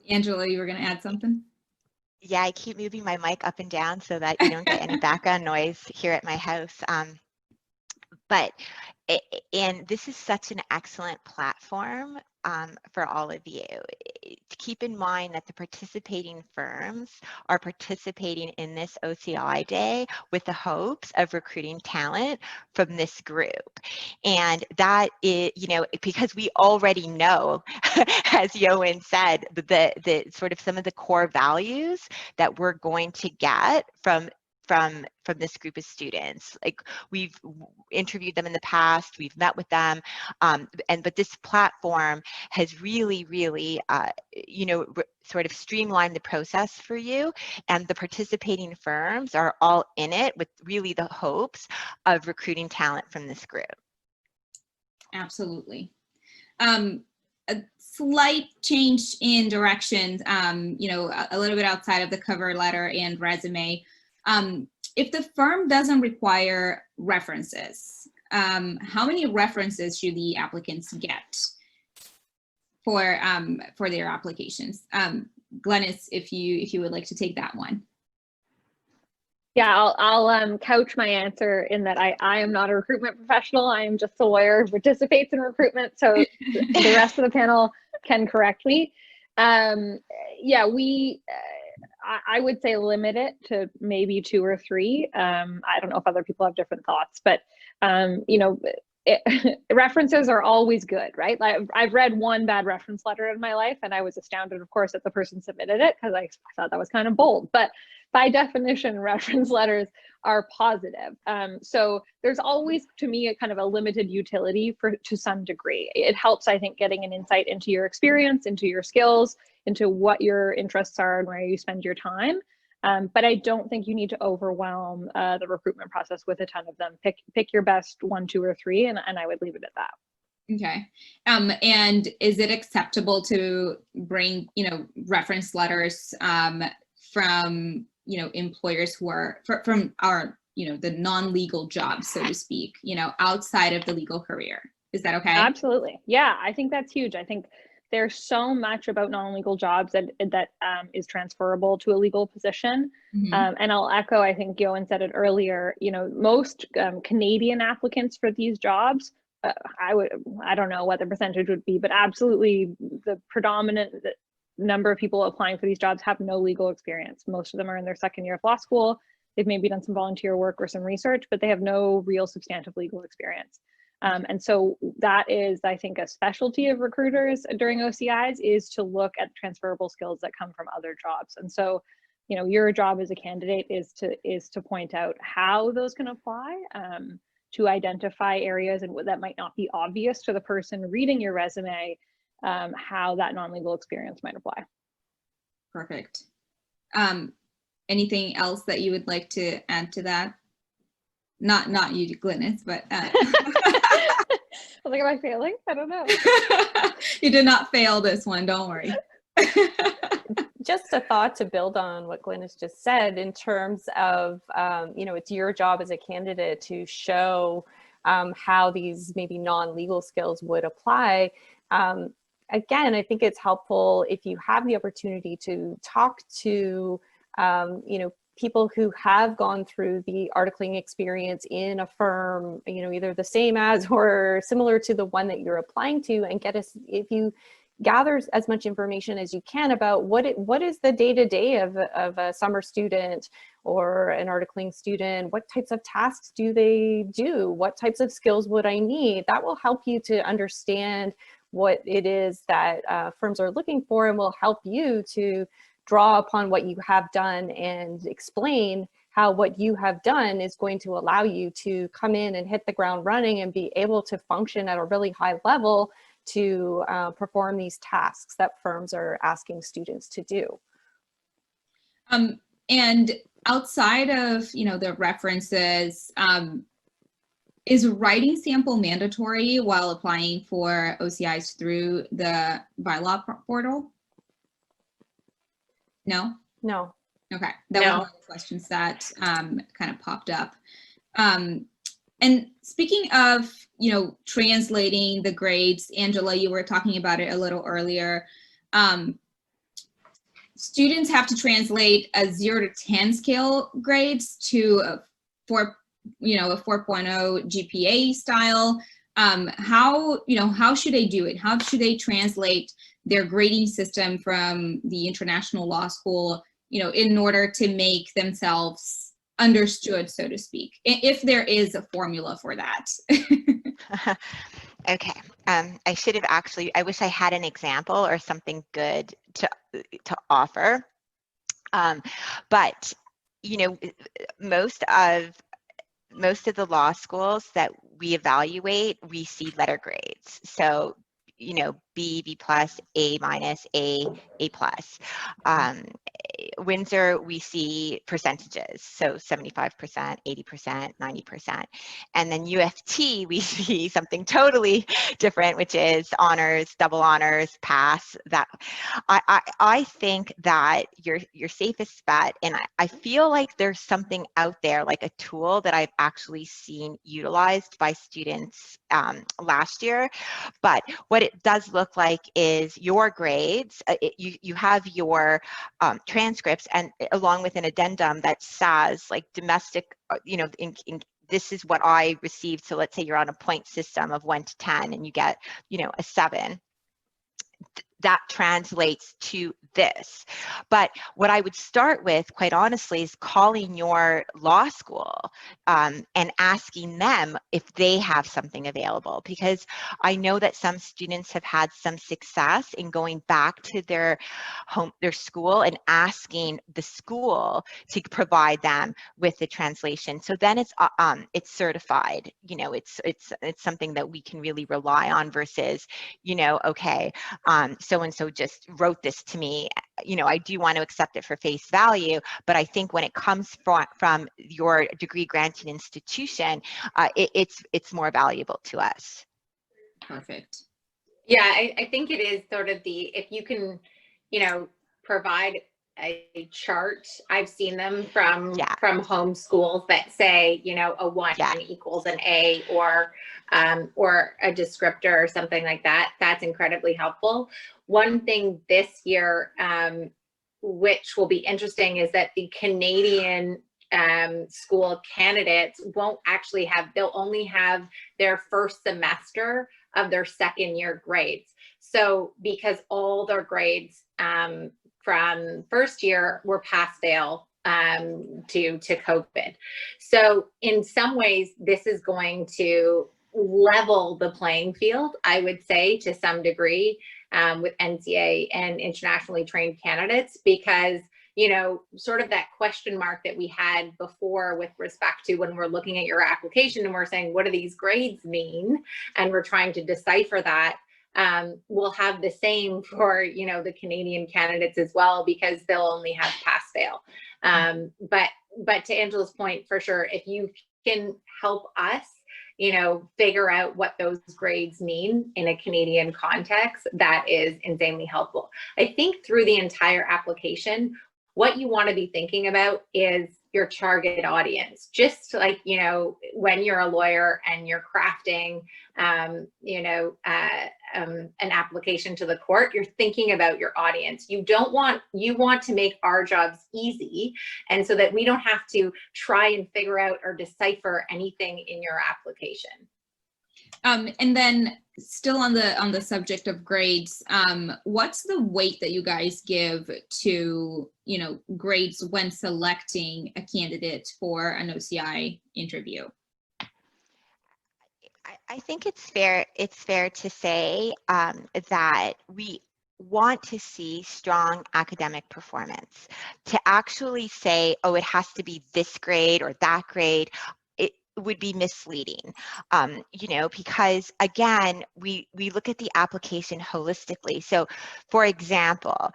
Angela, you were going to add something? Yeah, I keep moving my mic up and down so that you don't get any background noise here at my house. And this is such an excellent platform for all of you. Keep in mind that the participating firms are participating in this OCI day with the hopes of recruiting talent from this group. And that is, because we already know, as Eowynne said, the sort of some of the core values that we're going to get from this group of students. Like, we've interviewed them in the past, we've met with them, but this platform has really sort of streamlined the process for you, and the participating firms are all in it with really the hopes of recruiting talent from this group. Absolutely. A slight change in direction, a little bit outside of the cover letter and resume. If the firm doesn't require references, how many references should the applicants get for their applications? Glynnis, if you would like to take that one. Yeah, I'll couch my answer in that I am not a recruitment professional. I am just a lawyer who participates in recruitment. So the rest of the panel can correct me. Yeah, I would say limit it to maybe 2 or 3. I don't know if other people have different thoughts, but you know, references are always good, right? Like I've read one bad reference letter in my life, and I was astounded, of course, that the person submitted it because I thought that was kind of bold. But by definition, reference letters are positive. So there's always, to me, a kind of a limited utility to some degree. It helps, I think, getting an insight into your experience, into your skills, into what your interests are and where you spend your time. But I don't think you need to overwhelm the recruitment process with a ton of them. Pick your best 1, 2, or 3, and I would leave it at that. Okay. And is it acceptable to bring, reference letters from, employers who are from our, the non-legal jobs, so to speak, outside of the legal career? Is that okay? Absolutely. Yeah, I think that's huge. I think there's so much about non-legal jobs that is transferable to a legal position. Mm-hmm. And I'll echo, I think Eowynne said it earlier, most Canadian applicants for these jobs, I don't know what the percentage would be, but absolutely the predominant number of people applying for these jobs have no legal experience. Most of them are in their second year of law school. They've maybe done some volunteer work or some research, but they have no real substantive legal experience. And so that is, I think, a specialty of recruiters during OCIs is to look at transferable skills that come from other jobs. And so, your job as a candidate is to point out how those can apply, to identify areas and that might not be obvious to the person reading your resume, how that non-legal experience might apply. Perfect. Anything else that you would like to add to that? Not you, Glynnis, but Am I failing? I don't know. You did not fail this one, don't worry. Just a thought to build on what Glynnis just said in terms of, it's your job as a candidate to show how these maybe non-legal skills would apply. Again, I think it's helpful if you have the opportunity to talk to, people who have gone through the articling experience in a firm, either the same as or similar to the one that you're applying to, and if you gather as much information as you can about what is the day-to-day of a summer student or an articling student, what types of tasks do they do, what types of skills would I need, that will help you to understand what it is that firms are looking for, and will help you to draw upon what you have done and explain how what you have done is going to allow you to come in and hit the ground running and be able to function at a really high level to perform these tasks that firms are asking students to do. And outside of, the references, is writing sample mandatory while applying for OCIs through the bylaw portal? No? No. Okay, that was one of the questions that kind of popped up. And speaking of, translating the grades, Angela, you were talking about it a little earlier. Students have to translate a 0 to 10 scale grades to a 4.0 GPA style. How should they do it? How should they translate their grading system from the international law school, in order to make themselves understood, so to speak, if there is a formula for that? Okay. I should have actually, I wish I had an example or something good to offer. But, most of the law schools that we evaluate, we see letter grades. So, B, B+, A-, A+. Windsor, we see percentages, so 75%, 80%, 90%. And then UFT, we see something totally different, which is honors, double honors, pass. That I think that your safest bet, and I feel like there's something out there, like a tool that I've actually seen utilized by students last year. But what it does look like is your grades, you have your transcript transcripts, and along with an addendum that says like domestic, this is what I received. So let's say you're on a point system of 1 to 10 and you get, a 7. That translates to this. But what I would start with, quite honestly, is calling your law school and asking them if they have something available, because I know that some students have had some success in going back to their school and asking the school to provide them with the translation. So then it's certified. It's something that we can really rely on versus, okay, so-and-so just wrote this to me. I do want to accept it for face value, but I think when it comes from your degree granting institution, it's more valuable to us. Perfect. Yeah, I think it is sort of if you can, provide a chart. I've seen them from home schools that say, a 1 equals an A, or a descriptor or something like that. That's incredibly helpful. One thing this year, which will be interesting, is that the Canadian school candidates won't actually they'll only have their first semester of their second year grades. So because all their grades from first year were pass-fail due to COVID. So in some ways, this is going to level the playing field, I would say, to some degree, with NCA and internationally trained candidates, because sort of that question mark that we had before with respect to when we're looking at your application and we're saying, what do these grades mean? And we're trying to decipher that. We'll have the same for, the Canadian candidates as well, because they'll only have pass-fail. But to Angela's point, for sure, if you can help us, figure out what those grades mean in a Canadian context, that is insanely helpful. I think through the entire application, what you want to be thinking about is your target audience. Just like, when you're a lawyer and you're crafting, an application to the court, you're thinking about your audience. You want to make our jobs easy, and so that we don't have to try and figure out or decipher anything in your application. And then still on the subject of grades, what's the weight that you guys give to, grades when selecting a candidate for an OCI interview? I think it's fair to say that we want to see strong academic performance. To actually say, oh, it has to be this grade or that grade, would be misleading, because again, we look at the application holistically. So for example,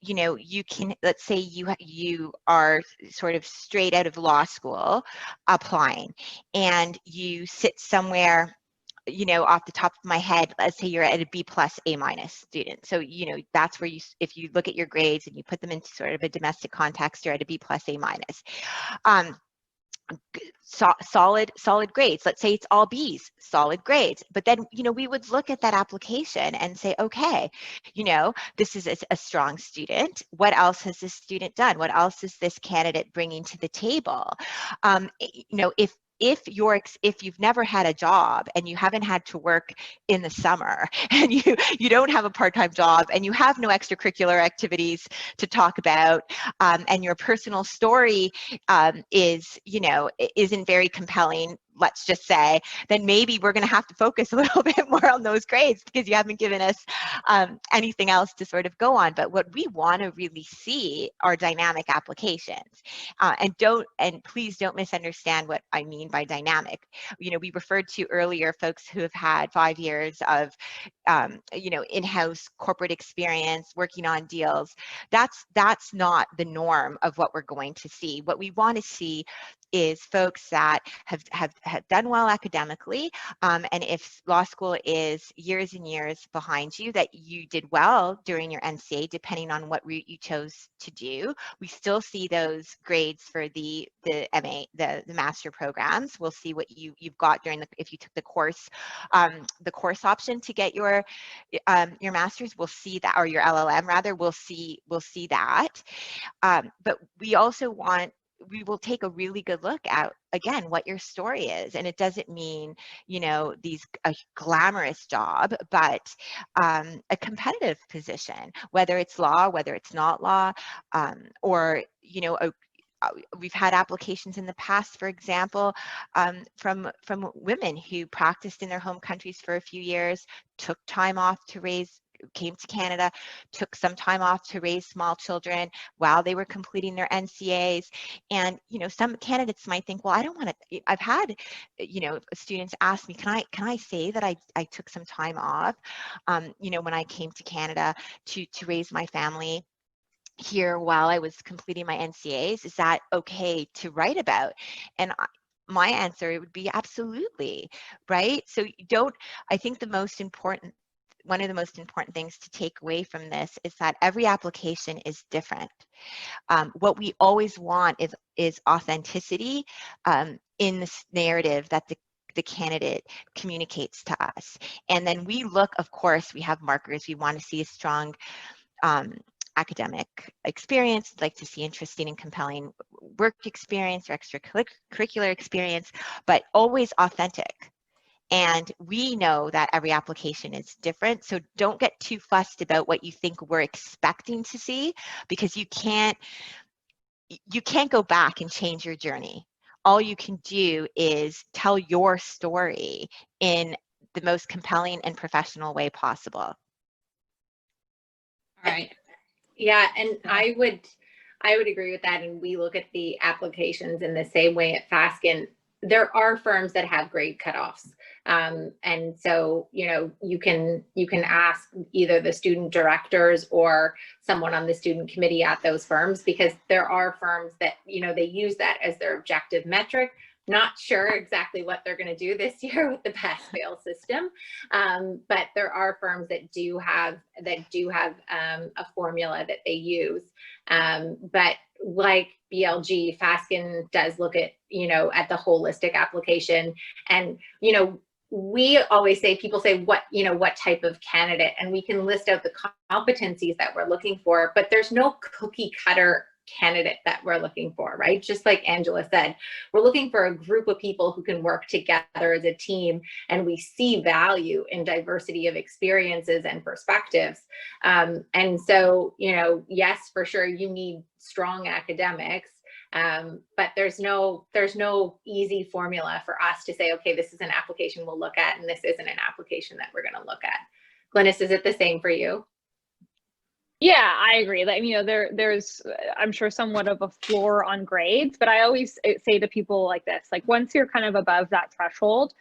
you can, let's say you are sort of straight out of law school applying, and you sit somewhere, off the top of my head, let's say you're at a B+ A- student. So, that's where if you look at your grades and you put them into sort of a domestic context, you're at a B+ A-. Solid grades. Let's say it's all Bs, solid grades. But then, we would look at that application and say, okay, this is a strong student. What else has this student done? What else is this candidate bringing to the table? If you've never had a job and you haven't had to work in the summer, and you don't have a part-time job and you have no extracurricular activities to talk about, and your personal story isn't very compelling, let's just say, then maybe we're going to have to focus a little bit more on those grades, because you haven't given us anything else to sort of go on. But what we want to really see are dynamic applications, and please don't misunderstand what I mean by dynamic. We referred to earlier folks who have had 5 years of in-house corporate experience working on deals. That's not the norm of what we're going to see. What we want to see is folks that have done well academically, and if law school is years and years behind you, that you did well during your NCA, depending on what route you chose to do. We still see those grades for the MA, the master programs. We'll see what you've got during if you took the course option to get your master's. We'll see that, or your LLM rather. We'll see that. But we also we will take a really good look at, again, what your story is. And it doesn't mean, a glamorous job, but a competitive position, whether it's law, whether it's not law, or, we've had applications in the past, for example, from women who practiced in their home countries for a few years, took time off came to Canada, took some time off to raise small children while they were completing their NCAs. And, some candidates might think, well, I don't want to, I've had, students ask me, can I say that I took some time off, when I came to Canada to raise my family here while I was completing my NCAs? Is that okay to write about? And my answer would be absolutely, right? So I think one of the most important things to take away from this is that every application is different. What we always want is authenticity in this narrative that the candidate communicates to us. And then we look, of course, we have markers. We want to see a strong academic experience, like to see interesting and compelling work experience or extracurricular experience, but always authentic. And we know that every application is different, so don't get too fussed about what you think we're expecting to see, because you can't go back and change your journey. All you can do is tell your story in the most compelling and professional way possible. All right. Yeah, and I would agree with that. And we look at the applications in the same way at Fasken. There are firms that have grade cutoffs. And so, you can ask either the student directors or someone on the student committee at those firms, because there are firms that, they use that as their objective metric. Not sure exactly what they're going to do this year with the pass-fail system, but there are firms that do have a formula that they use. But like BLG, Fasken does look at at the holistic application, and we always say, people say, what type of candidate, and we can list out the competencies that we're looking for, but there's no cookie cutter candidate that we're looking for, right? Just like Angela said, we're looking for a group of people who can work together as a team, and we see value in diversity of experiences and perspectives. And so, yes, for sure, you need strong academics, but there's no easy formula for us to say, okay, this is an application we'll look at, and this isn't an application that we're going to look at. Glynnis, is it the same for you? Yeah, I agree. That there's I'm sure somewhat of a floor on grades, but I always say to people like this, like once you're kind of above that threshold,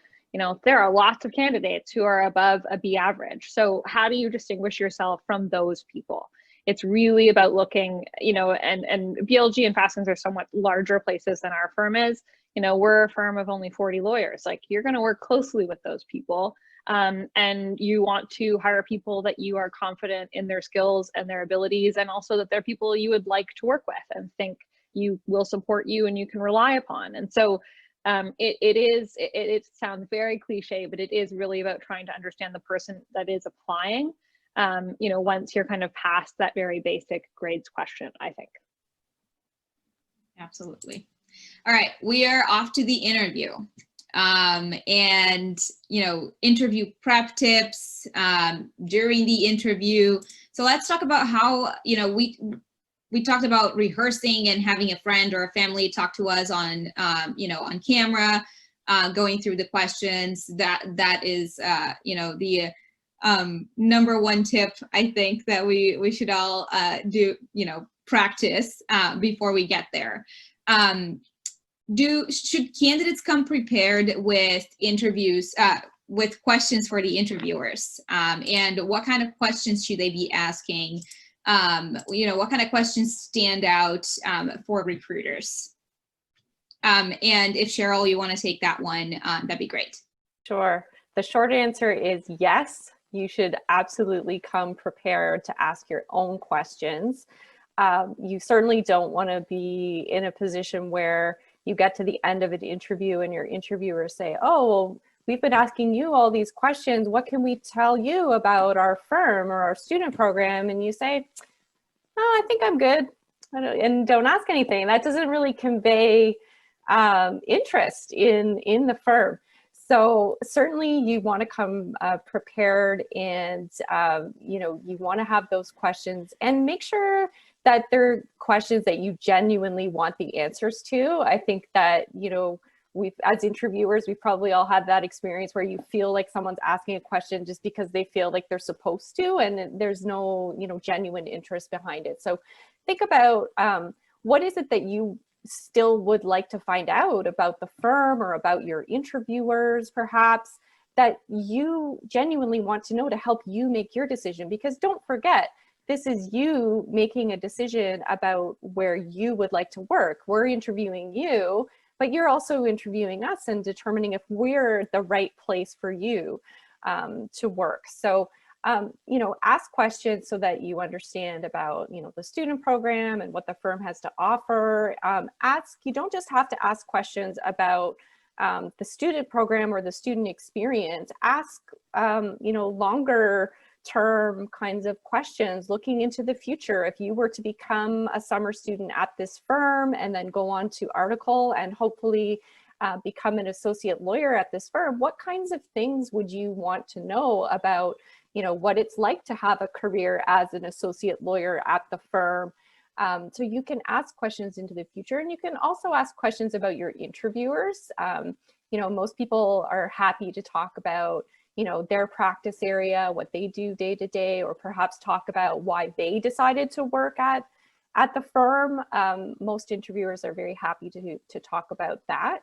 there are lots of candidates who are above a B average. So how do you distinguish yourself from those people? It's really about looking, and BLG and Fasken are somewhat larger places than our firm is. We're a firm of only 40 lawyers. Like, you're going to work closely with those people. And you want to hire people that you are confident in their skills and their abilities, and also that they're people you would like to work with and think you will support you and you can rely upon. And so it sounds very cliche, but it is really about trying to understand the person that is applying, once you're kind of past that very basic grades question, I think. Absolutely. All right, we are off to the interview. And, interview prep tips during the interview. So let's talk about how, we talked about rehearsing and having a friend or a family talk to us on, on camera, going through the questions. That is, the number one tip, I think, that we should all do, practice before we get there. Should candidates come prepared with interviews, with questions for the interviewers? And what kind of questions should they be asking? What kind of questions stand out for recruiters? And if Cheryl, you want to take that one, that'd be great. Sure. The short answer is yes. You should absolutely come prepared to ask your own questions. You certainly don't want to be in a position where you get to the end of an interview and your interviewers say, oh, well, we've been asking you all these questions. What can we tell you about our firm or our student program? And you say, oh, I think I'm good. And don't ask anything. That doesn't really convey interest in the firm. So certainly you want to come prepared, and you want to have those questions and make sure that they're questions that you genuinely want the answers to. I think that, we've, as interviewers, we probably all had that experience where you feel like someone's asking a question just because they feel like they're supposed to, and there's no, genuine interest behind it. So think about what is it that you still would like to find out about the firm or about your interviewers, perhaps, that you genuinely want to know to help you make your decision. Because don't forget, this is you making a decision about where you would like to work. We're interviewing you, but you're also interviewing us and determining if we're the right place for you to work. So ask questions so that you understand about, the student program and what the firm has to offer. You don't just have to ask questions about the student program or the student experience. Ask, longer term kinds of questions looking into the future. If you were to become a summer student at this firm and then go on to article and hopefully become an associate lawyer at this firm, what kinds of things would you want to know about what it's like to have a career as an associate lawyer at the firm? So you can ask questions into the future, and you can also ask questions about your interviewers. Most people are happy to talk about, their practice area, what they do day to day, or perhaps talk about why they decided to work at the firm. Most interviewers are very happy to talk about that.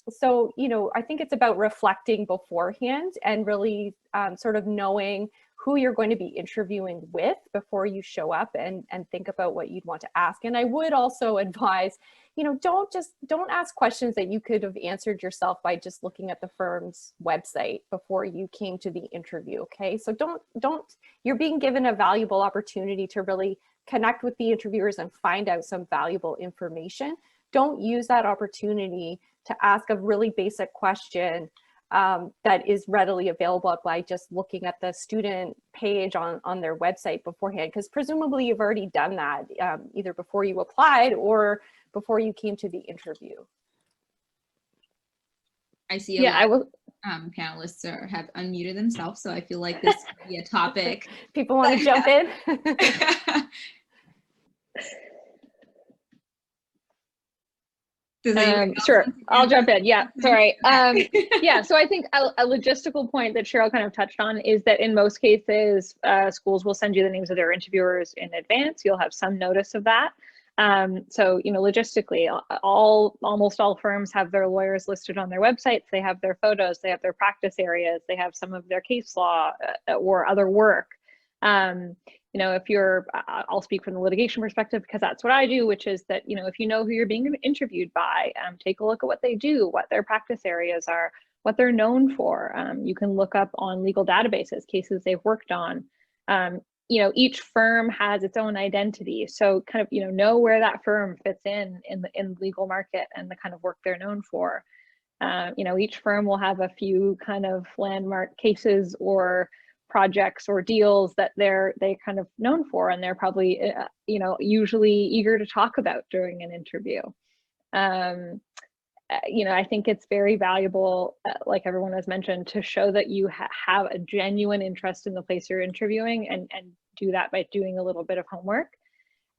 So, I think it's about reflecting beforehand and really sort of knowing who you're going to be interviewing with before you show up and think about what you'd want to ask. And I would also advise, don't ask questions that you could have answered yourself by just looking at the firm's website before you came to the interview. Okay. So you're being given a valuable opportunity to really connect with the interviewers and find out some valuable information. Don't use that opportunity to ask a really basic question that is readily available by just looking at the student page on their website beforehand, because presumably you've already done that either before you applied or before you came to the interview. I see a lot of panelists have unmuted themselves, so I feel like this could be a topic. People want to jump in? Sure, I'll jump in. Yeah, sorry. Yeah, so I think a logistical point that Cheryl kind of touched on is that in most cases, schools will send you the names of their interviewers in advance. You'll have some notice of that. So, logistically, almost all firms have their lawyers listed on their websites. They have their photos, they have their practice areas, they have some of their case law or other work. If I'll speak from the litigation perspective because that's what I do, which is that, if you know who you're being interviewed by, take a look at what they do, what their practice areas are, what they're known for. You can look up on legal databases, cases they've worked on. Each firm has its own identity. So kind of, know where that firm fits in the legal market and the kind of work they're known for. Each firm will have a few kind of landmark cases or projects or deals that they kind of known for, and they're probably usually eager to talk about during an interview. I think it's very valuable, like everyone has mentioned, to show that you have a genuine interest in the place you're interviewing, and do that by doing a little bit of homework.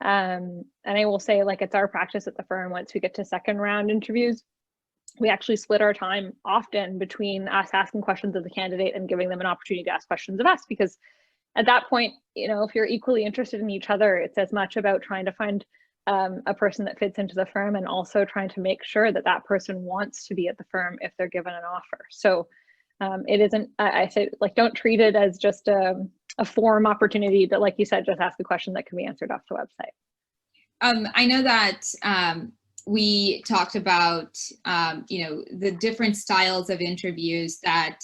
And I will say, like, it's our practice at the firm, once we get to second round interviews, we actually split our time often between us asking questions of the candidate and giving them an opportunity to ask questions of us, because at that point, if you're equally interested in each other, it's as much about trying to find a person that fits into the firm, and also trying to make sure that that person wants to be at the firm if they're given an offer. So it isn't, I say, like, don't treat it as just a form opportunity that, like you said, just ask a question that can be answered off the website. I know that we talked about, the different styles of interviews that,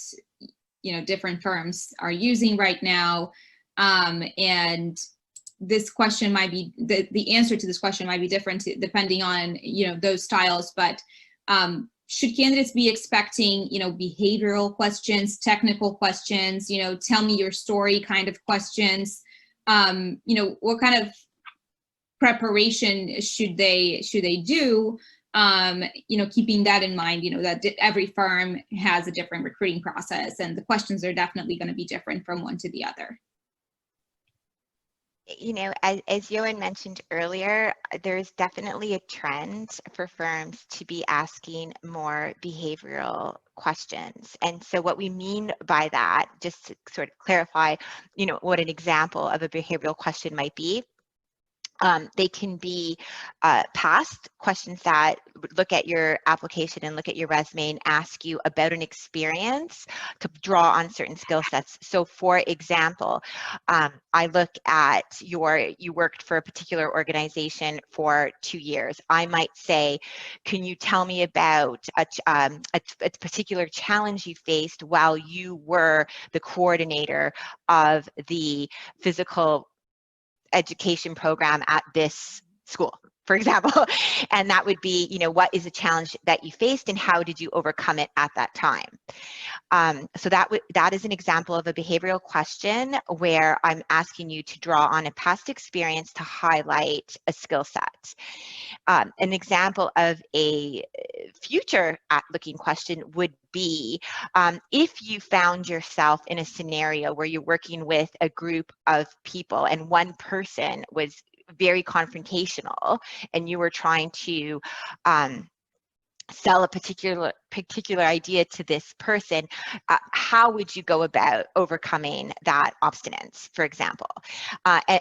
different firms are using right now. And this question might be, the answer to this question might be different depending on, those styles, but should candidates be expecting, behavioral questions, technical questions, tell me your story kind of questions? What kind of preparation should they do? Keeping that in mind, that every firm has a different recruiting process, and the questions are definitely going to be different from one to the other. As Eowynne mentioned earlier, there's definitely a trend for firms to be asking more behavioral questions. And so what we mean by that, just to sort of clarify, what an example of a behavioral question might be. They can be past questions that look at your application and look at your resume and ask you about an experience to draw on certain skill sets. So for example, I look at you worked for a particular organization for 2 years. I might say, can you tell me about a particular challenge you faced while you were the coordinator of the physical education program at this school, for example? And that would be, what is a challenge that you faced and how did you overcome it at that time? So that is an example of a behavioral question where I'm asking you to draw on a past experience to highlight a skill set. An example of a future looking question would be if you found yourself in a scenario where you're working with a group of people and one person was very confrontational and you were trying to sell a particular idea to this person, how would you go about overcoming that obstinance, for example?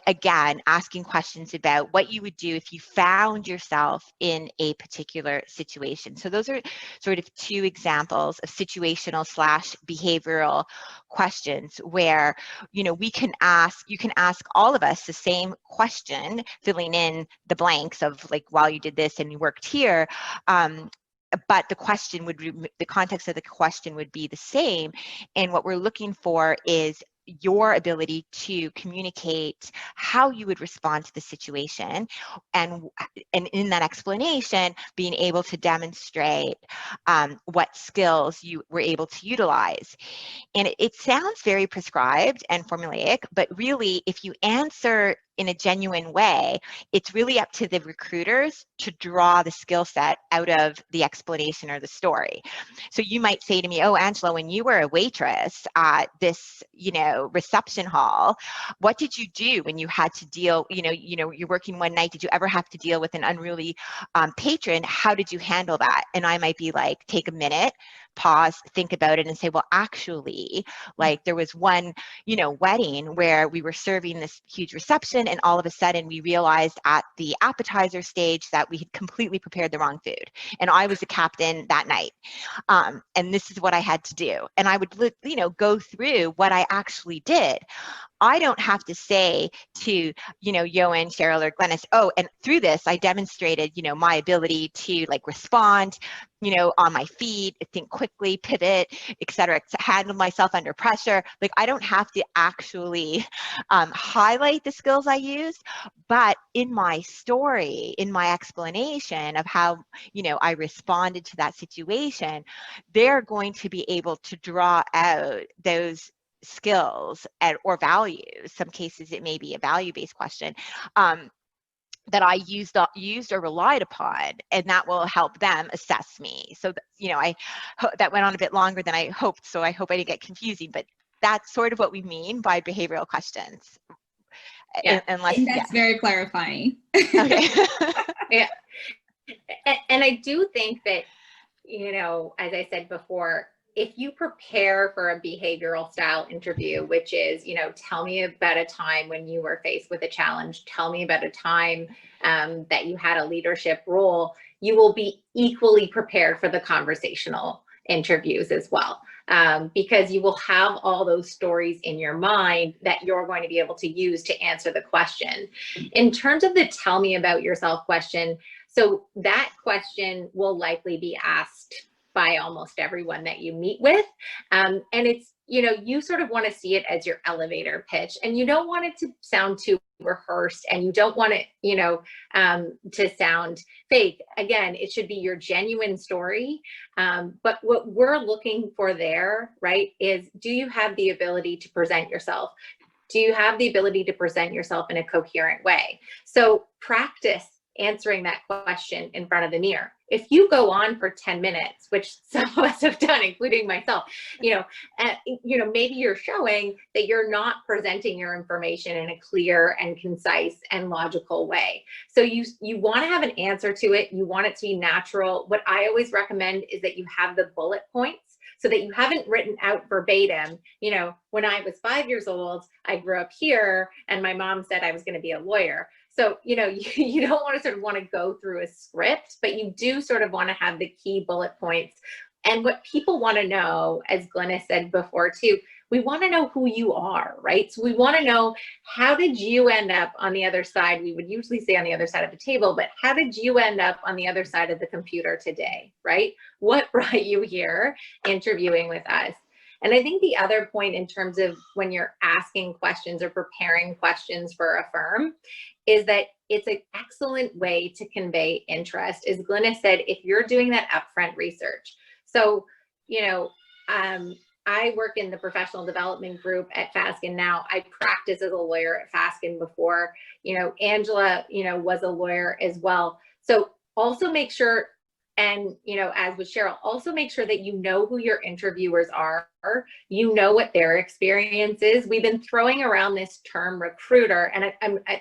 Again, asking questions about what you would do if you found yourself in a particular situation. So those are sort of 2 examples of situational / behavioral questions where, you can ask all of us the same question, filling in the blanks of like, while you did this and you worked here, but the context of the question would be the same. And what we're looking for is your ability to communicate how you would respond to the situation, and in that explanation, being able to demonstrate what skills you were able to utilize. And it sounds very prescribed and formulaic, but really, if you answer in a genuine way, it's really up to the recruiters to draw the skill set out of the explanation or the story. So you might say to me, oh, Angela, when you were a waitress at this, reception hall, what did you do when you had to deal, you're working one night, did you ever have to deal with an unruly patron? How did you handle that? And I might be like, take a minute, pause, think about it, and say, well, actually, like there was one, wedding where we were serving this huge reception, and all of a sudden we realized at the appetizer stage that we had completely prepared the wrong food, and I was the captain that night, and this is what I had to do. And I would, go through what I actually did. I don't have to say to, Eowynne, Cheryl, or Glynnis, oh, and through this, I demonstrated, my ability to like respond, on my feet, think quickly, pivot, etc., to handle myself under pressure. Like I don't have to actually highlight the skills I used, but in my story, in my explanation of how, I responded to that situation, they're going to be able to draw out those skills or values. Some cases it may be a value-based question that I used or relied upon, and that will help them assess me. So that went on a bit longer than I hoped, so I hope I didn't get confusing, but that's sort of what we mean by behavioral questions. Yeah. That's very clarifying. Okay. Yeah. And I do think that, as I said before, if you prepare for a behavioral style interview, which is, tell me about a time when you were faced with a challenge, tell me about a time that you had a leadership role, you will be equally prepared for the conversational interviews as well. Because you will have all those stories in your mind that you're going to be able to use to answer the question. In terms of the tell me about yourself question, So that question will likely be asked by almost everyone that you meet with. And it's, you know, you sort of want to see it as your elevator pitch, and you don't want it to sound too rehearsed, and you don't want it, you know, to sound fake. Again, it should be your genuine story. But what we're looking for there, right, is, do you have the ability to present yourself? Do you have the ability to present yourself in a coherent way? So practice answering that question in front of the mirror. If you go on for 10 minutes, which some of us have done, including myself, you know, maybe you're showing that you're not presenting your information in a clear and concise and logical way. So you want to have an answer to it. You want it to be natural. What I always recommend is that you have the bullet points, so that you haven't written out verbatim, you know, when I was 5 years old, I grew up here and my mom said I was going to be a lawyer. So, you know, you don't want to sort of want to go through a script, but you do sort of want to have the key bullet points. And what people want to know, as Glynnis said before too, we want to know who you are, right? So we want to know, how did you end up on the other side? We would usually say on the other side of the table, but how did you end up on the other side of the computer today, right? What brought you here interviewing with us? And I think the other point in terms of when you're asking questions or preparing questions for a firm is that it's an excellent way to convey interest. As Glynnis said, if you're doing that upfront research. So, you know, I work in the professional development group at Fasken now. I practiced as a lawyer at Fasken before. You know, Angela, you know, was a lawyer as well. So also make sure, and, you know, as with Cheryl, also make sure that you know who your interviewers are, you know what their experience is. We've been throwing around this term recruiter, and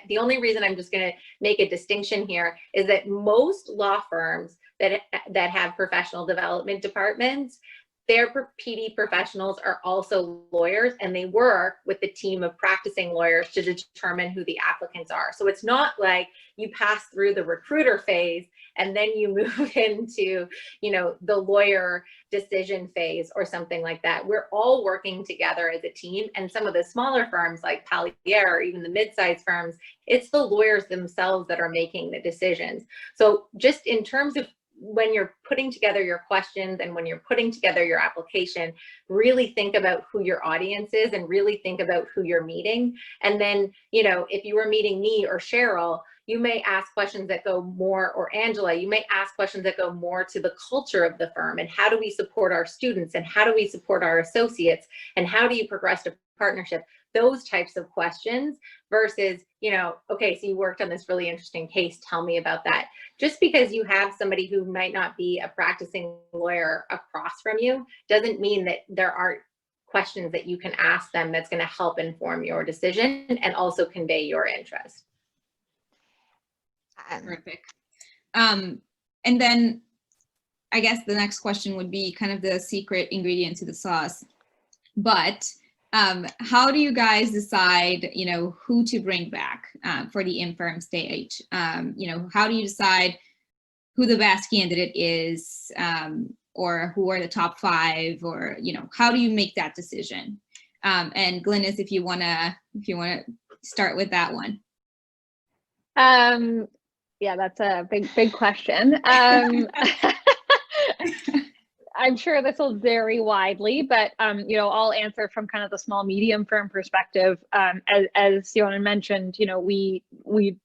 the only reason I'm just going to make a distinction here is that most law firms that have professional development departments, their PD professionals are also lawyers, and they work with the team of practicing lawyers to determine who the applicants are. So it's not like you pass through the recruiter phase and then you move into, you know, the lawyer decision phase or something like that. We're all working together as a team. And some of the smaller firms like Paliare, or even the mid-sized firms, it's the lawyers themselves that are making the decisions. So just in terms of when you're putting together your questions and when you're putting together your application, really think about who your audience is and really think about who you're meeting. And then, you know, if you were meeting me or Cheryl, you may ask questions that go more, or Angela, you may ask questions that go more to the culture of the firm, and how do we support our students, and how do we support our associates, and how do you progress to partnership? Those types of questions versus, you know, okay, so you worked on this really interesting case, tell me about that. Just because you have somebody who might not be a practicing lawyer across from you doesn't mean that there aren't questions that you can ask them that's going to help inform your decision and also convey your interest. Perfect. And then I guess the next question would be kind of the secret ingredient to the sauce. But how do you guys decide, you know, who to bring back for the infirm stage? You know, how do you decide who the best candidate is, or who are the top 5, or, you know, how do you make that decision? And Glynnis, if you wanna start with that one. Yeah, that's a big question. I'm sure this will vary widely, but you know, I'll answer from kind of the small medium firm perspective. As Eowynne mentioned, you know, we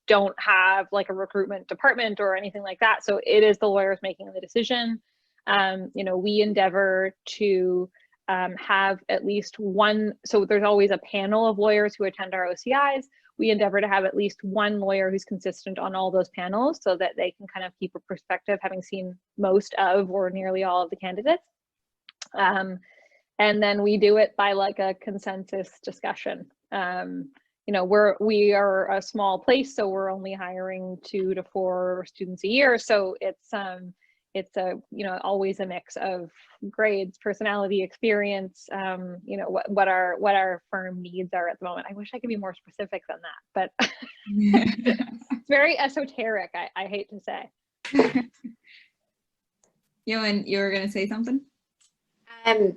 don't have like a recruitment department or anything like that, so it is the lawyers making the decision. You know, we endeavor to have at least one. So there's always a panel of lawyers who attend our OCIs. We endeavor to have at least one lawyer who's consistent on all those panels so that they can kind of keep a perspective, having seen most of or nearly all of the candidates. And then we do it by like a consensus discussion. You know, we are a small place, so we're only hiring 2 to 4 students a year. So it's a, you know, always a mix of grades, personality, experience, you know, what our firm needs are at the moment. I wish I could be more specific than that, but it's very esoteric, I hate to say. Eowynne, you were gonna say something? I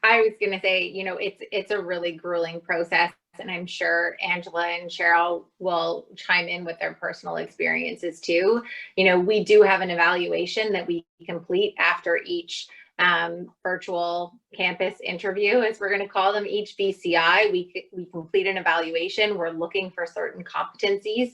was gonna say, you know, it's a really grueling process. and I'm sure Angela and Cheryl will chime in with their personal experiences too. You know, we do have an evaluation that we complete after each virtual campus interview, as we're going to call them, each VCI. We complete an evaluation. We're looking for certain competencies.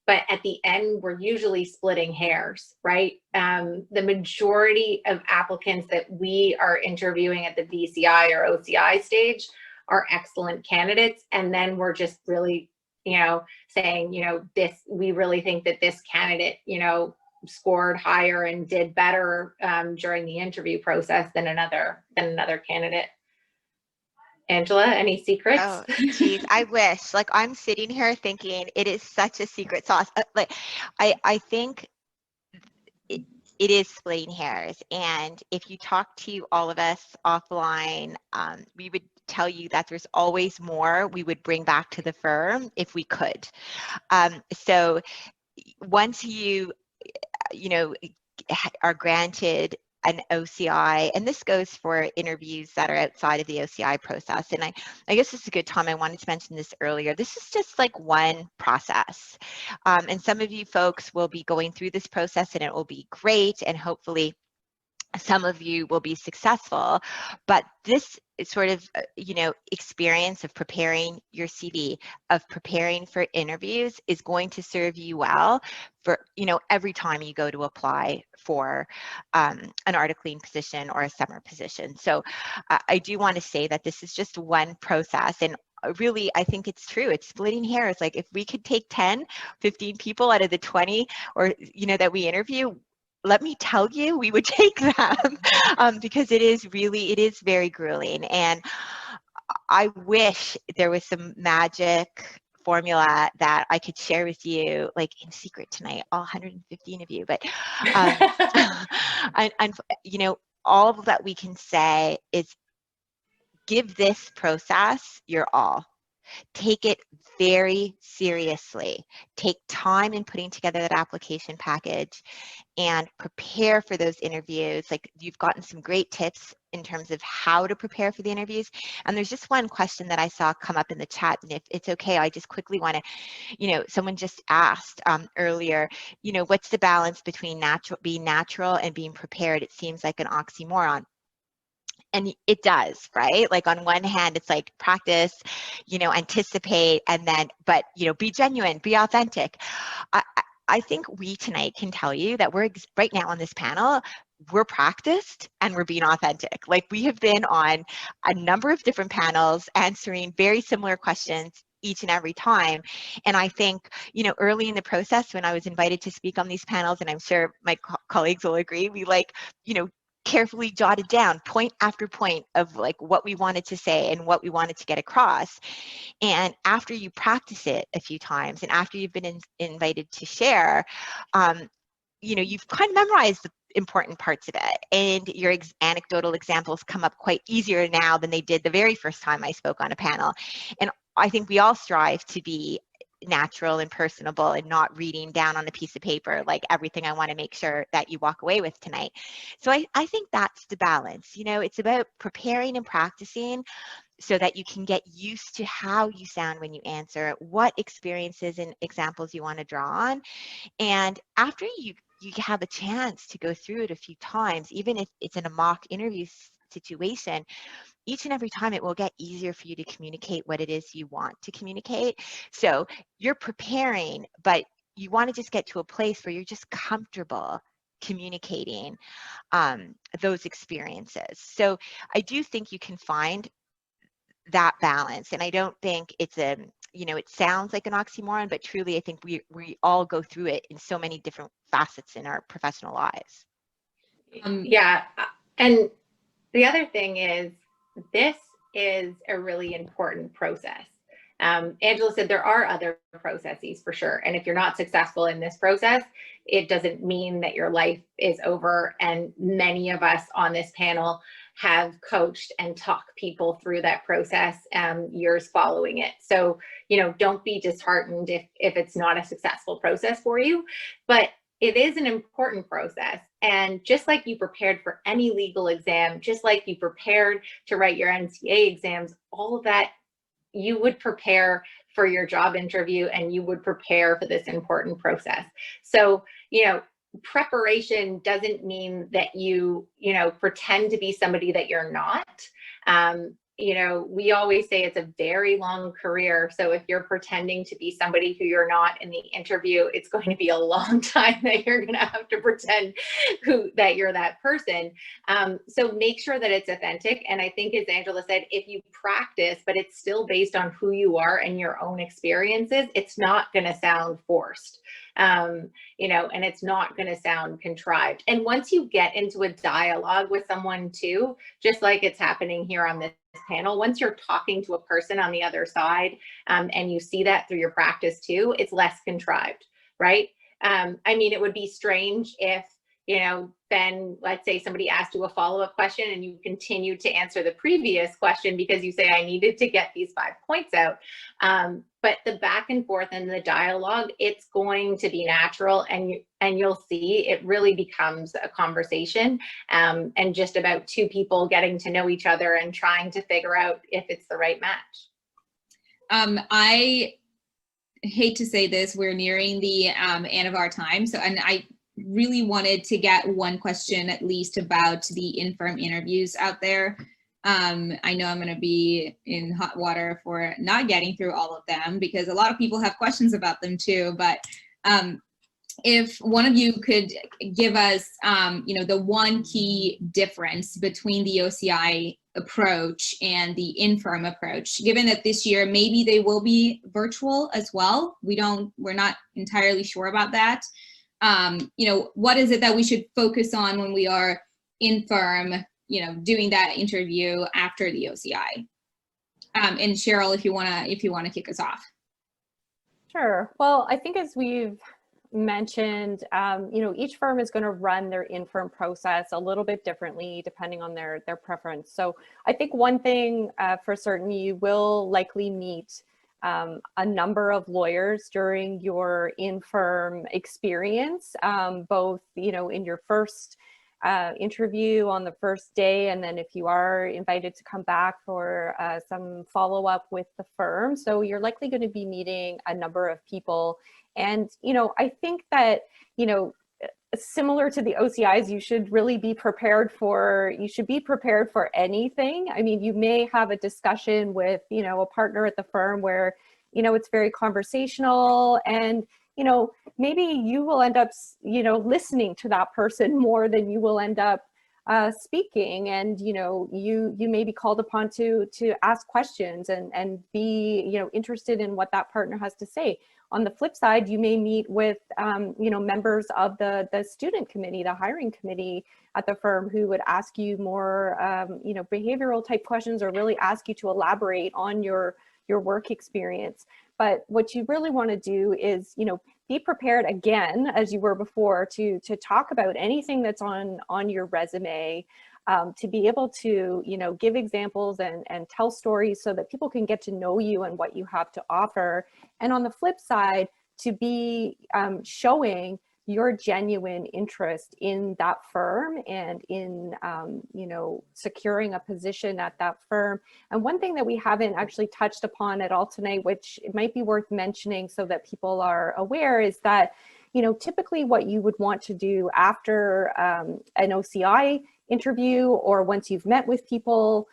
But at the end, we're usually splitting hairs, right? The majority of applicants that we are interviewing at the VCI or OCI stage are excellent candidates. And then we're just really, saying, we really think that this candidate, scored higher and did better during the interview process than another candidate. Angela, any secrets? Oh, geez, I wish. Like, I'm sitting here thinking it is such a secret sauce. I think it is splitting hairs. And if you talk to all of us offline, we would tell you that there's always more we would bring back to the firm if we could. So once you are granted an OCI, and this goes for interviews that are outside of the OCI process. And I guess this is a good time. I wanted to mention this earlier. This is just like one process. And some of you folks will be going through this process and it will be great. And hopefully some of you will be successful, but this sort of, experience of preparing your CV, of preparing for interviews is going to serve you well for, every time you go to apply for an articling position or a summer position. So I do want to say that this is just one process, and really, I think it's true. It's splitting hairs. Like, if we could take 10, 15 people out of the 20 or, that we interview, let me tell you, we would take them because it is very grueling. And I wish there was some magic formula that I could share with you, like in secret tonight, all 115 of you. But, and all that we can say is give this process your all. Take it very seriously. Take time in putting together that application package and prepare for those interviews. Like, you've gotten some great tips in terms of how to prepare for the interviews. And there's just one question that I saw come up in the chat, and if it's okay, I just quickly want to, someone just asked earlier, what's the balance between being natural and being prepared? It seems like an oxymoron. And it does, right? Like, on one hand, it's like practice, anticipate, and then, but, be genuine, be authentic. I think we tonight can tell you that we're right now on this panel, we're practiced and we're being authentic. Like, we have been on a number of different panels answering very similar questions each and every time. And I think, early in the process, when I was invited to speak on these panels, and I'm sure my colleagues will agree, we carefully jotted down point after point of like what we wanted to say and what we wanted to get across. And after you practice it a few times and after you've been invited to share, you've kind of memorized the important parts of it, and your anecdotal examples come up quite easier now than they did the very first time I spoke on a panel. And I think we all strive to be natural and personable and not reading down on a piece of paper like everything I want to make sure that you walk away with tonight. So I think that's the balance. It's about preparing and practicing so that you can get used to how you sound when you answer, what experiences and examples you want to draw on. And after you have a chance to go through it a few times, even if it's in a mock interview situation, each and every time it will get easier for you to communicate what it is you want to communicate. So you're preparing, but you want to just get to a place where you're just comfortable communicating those experiences. So I do think you can find that balance. And I don't think it's it sounds like an oxymoron, but truly I think we all go through it in so many different facets in our professional lives. Yeah. And the other thing is, this is a really important process. Angela said there are other processes for sure. And if you're not successful in this process, it doesn't mean that your life is over. And many of us on this panel have coached and talked people through that process years following it. So, don't be disheartened if it's not a successful process for you, but it is an important process. And just like you prepared for any legal exam, just like you prepared to write your NCA exams, all of that you would prepare for your job interview and you would prepare for this important process. So, you know, preparation doesn't mean that you pretend to be somebody that you're not. You know, we always say it's a very long career. So if you're pretending to be somebody who you're not in the interview, it's going to be a long time that you're going to have to pretend that you're that person. So make sure that it's authentic. And I think, as Angela said, if you practice, but it's still based on who you are and your own experiences, it's not going to sound forced. You know, and it's not going to sound contrived. And once you get into a dialogue with someone too, just like it's happening here on this panel, once you're talking to a person on the other side, and you see that through your practice too, it's less contrived, right? I mean, it would be strange if, you know, then let's say somebody asked you a follow-up question and you continue to answer the previous question because you say, I needed to get these 5 points out. But the back and forth and the dialogue, it's going to be natural, and you'll see it really becomes a conversation, and just about two people getting to know each other and trying to figure out if it's the right match. I hate to say this, we're nearing the end of our time. So, and I really wanted to get one question at least about the in-firm interviews out there. I know I'm going to be in hot water for not getting through all of them because a lot of people have questions about them too. But if one of you could give us, you know, the one key difference between the OCI approach and the in-firm approach, given that this year maybe they will be virtual as well. We're not entirely sure about that. You know, what is it that we should focus on when we are in-firm, you know, doing that interview after the OCI? And Cheryl, if you wanna kick us off. Sure. Well, I think as we've mentioned, you know, each firm is going to run their in-firm process a little bit differently depending on their preference. So I think one thing for certain, you will likely meet a number of lawyers during your in-firm experience, both, you know, in your first interview on the first day, and then if you are invited to come back for some follow-up with the firm. So you're likely going to be meeting a number of people. And, you know, I think that, you know, similar to the OCIs, you should really be prepared for, anything. I mean, you may have a discussion with, you know, a partner at the firm where, you know, it's very conversational, and, you know, maybe you will end up, you know, listening to that person more than you will end up speaking. And, you know, you may be called upon to ask questions and be, you know, interested in what that partner has to say. On the flip side, you may meet with, you know, members of the student committee, the hiring committee at the firm, who would ask you more, you know, behavioral type questions, or really ask you to elaborate on your work experience. But what you really want to do is, you know, be prepared again, as you were before, to talk about anything that's on your resume, to be able to, you know, give examples and tell stories so that people can get to know you and what you have to offer. And on the flip side, to be showing your genuine interest in that firm and in, you know, securing a position at that firm. And one thing that we haven't actually touched upon at all tonight, which it might be worth mentioning so that people are aware, is that, you know, typically what you would want to do after an OCI interview, or once you've met with people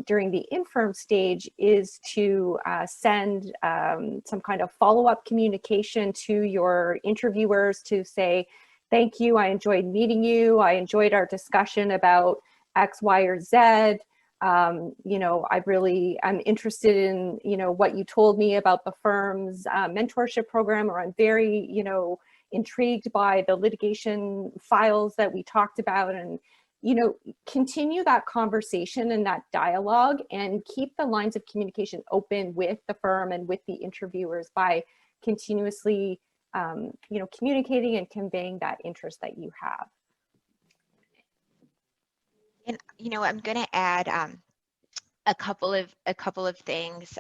during the in-firm stage, is to send some kind of follow-up communication to your interviewers to say, thank you, I enjoyed meeting you, I enjoyed our discussion about X, Y, or Z. You know, I'm interested in, you know, what you told me about the firm's mentorship program, or I'm very, you know, intrigued by the litigation files that we talked about. And, you know, continue that conversation and that dialogue, and keep the lines of communication open with the firm and with the interviewers by continuously, you know, communicating and conveying that interest that you have. And, you know, I'm going to add a couple of things.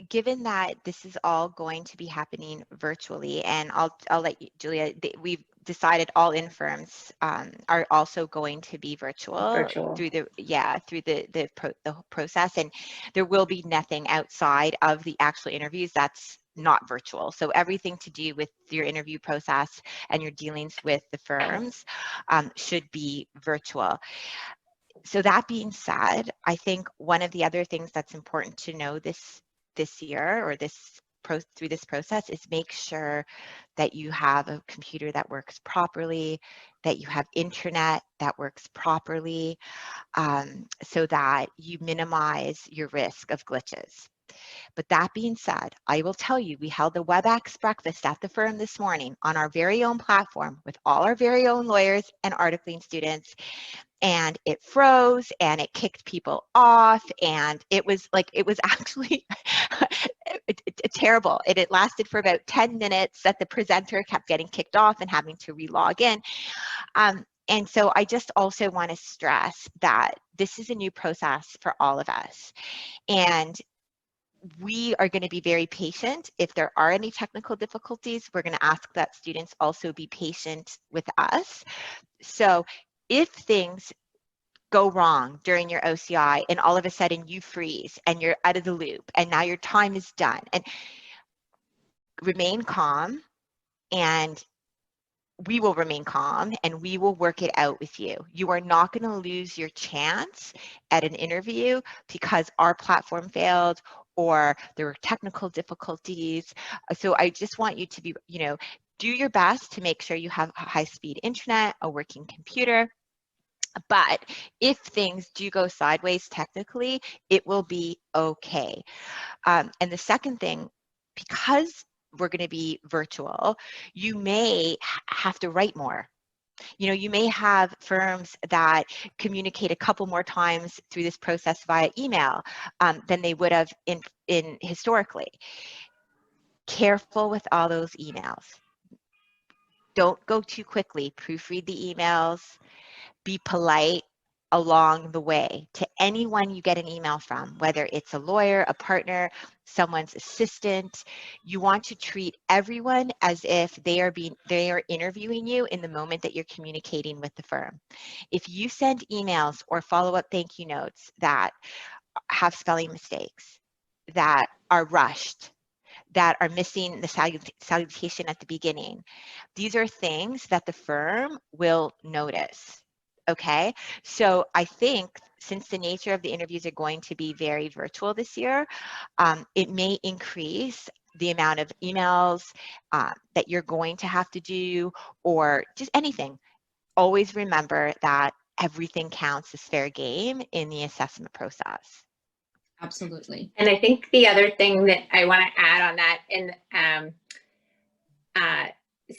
Given that this is all going to be happening virtually, and I'll let you, Julia, decided all in-firms are also going to be virtual through the process, and there will be nothing outside of the actual interviews that's not virtual. So everything to do with your interview process and your dealings with the firms should be virtual. So that being said, I think one of the other things that's important to know this year, or through this process, is make sure that you have a computer that works properly, that you have internet that works properly, so that you minimize your risk of glitches. But that being said, I will tell you, we held the WebEx breakfast at the firm this morning on our very own platform with all our very own lawyers and articling students, and it froze and it kicked people off, and it was actually terrible. It lasted for about 10 minutes that the presenter kept getting kicked off and having to re-log in. And so I just also want to stress that this is a new process for all of us, and we are going to be very patient. If there are any technical difficulties, we're going to ask that students also be patient with us. So if things go wrong during your OCI and all of a sudden you freeze and you're out of the loop and now your time is done, and remain calm, and we will remain calm and we will work it out with you. You are not going to lose your chance at an interview because our platform failed or there were technical difficulties. So I just want you to be, do your best to make sure you have high-speed internet, a working computer. But if things do go sideways technically, it will be okay. And the second thing, because we're going to be virtual, you may have to write more. You may have firms that communicate a couple more times through this process via email than they would have in historically. Careful with all those emails. Don't go too quickly. Proofread the emails. Be polite along the way to anyone you get an email from, whether it's a lawyer, a partner, someone's assistant. You want to treat everyone as if they are interviewing you in the moment that you're communicating with the firm. If you send emails or follow-up thank you notes that have spelling mistakes, that are rushed, that are missing the salutation at the beginning, these are things that the firm will notice. Okay, so I think since the nature of the interviews are going to be very virtual this year, it may increase the amount of emails that you're going to have to do, or just anything. Always remember that everything counts as fair game in the assessment process. Absolutely. And I think the other thing that I want to add on that, and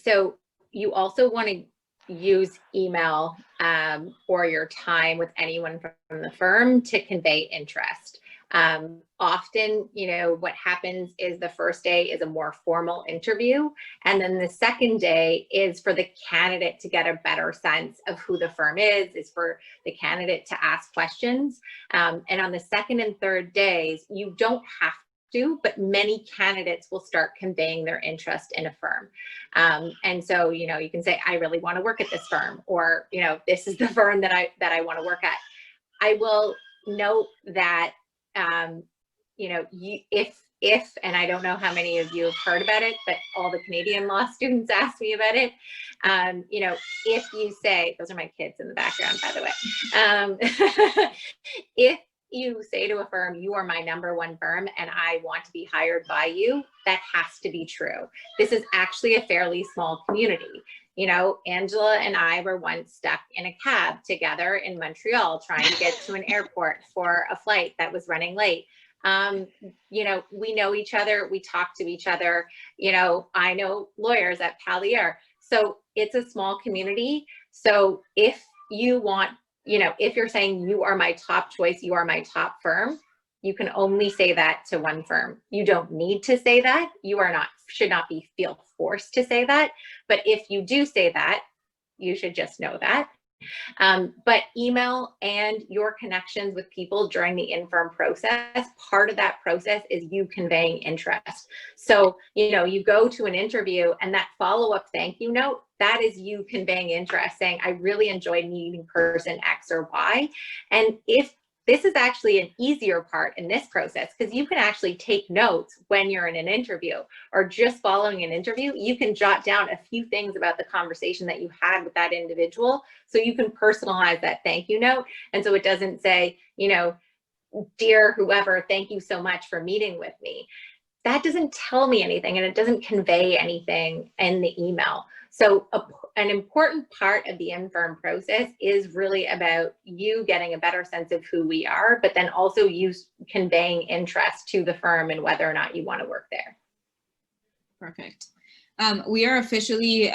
so you also want to use email or your time with anyone from the firm to convey interest. Often, what happens is the first day is a more formal interview, and then the second day is for the candidate to get a better sense of who the firm is for the candidate to ask questions. And on the second and third days, you don't have to, but many candidates will start conveying their interest in a firm. And so, you can say, I really want to work at this firm, or, this is the firm that I want to work at. I will note that, if, and I don't know how many of you have heard about it, but all the Canadian law students ask me about it. If you say, those are my kids in the background, by the way. If you say to a firm, you are my number one firm and I want to be hired by you, that has to be true. This is actually a fairly small community. Angela and I were once stuck in a cab together in Montreal trying to get to an airport for a flight that was running late. We know each other, we talk to each other, I know lawyers at Paliare. So it's a small community. So if you want, if you're saying you are my top choice, you are my top firm, you can only say that to one firm. You don't need to say that. You should not feel forced to say that. But if you do say that, you should just know that. But email and your connections with people during the in-firm process, part of that process is you conveying interest. So, you go to an interview and that follow-up thank you note, that is you conveying interest, saying, I really enjoyed meeting person X or Y. And if this is actually an easier part in this process, because you can actually take notes when you're in an interview or just following an interview, you can jot down a few things about the conversation that you had with that individual. So you can personalize that thank you note. And so it doesn't say, you know, dear whoever, thank you so much for meeting with me. That doesn't tell me anything, and it doesn't convey anything in the email. So an important part of the in-firm process is really about you getting a better sense of who we are, but then also you conveying interest to the firm and whether or not you want to work there. Perfect. We are officially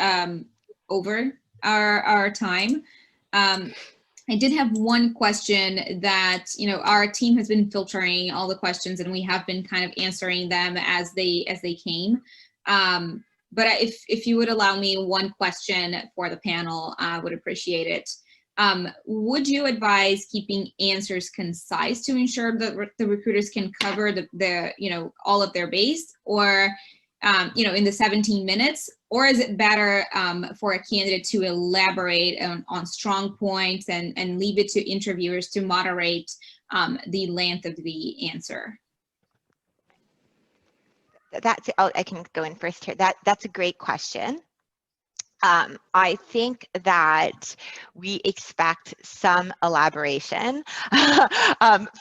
over our time. I did have one question that, you know, our team has been filtering all the questions and we have been kind of answering them as they came. But if you would allow me one question for the panel, I would appreciate it. Would you advise keeping answers concise to ensure that the recruiters can cover the you know, all of their base, or you know, in the 17 minutes, or is it better for a candidate to elaborate on strong points and leave it to interviewers to moderate the length of the answer? I can go in first here. That's a great question. I think that we expect some elaboration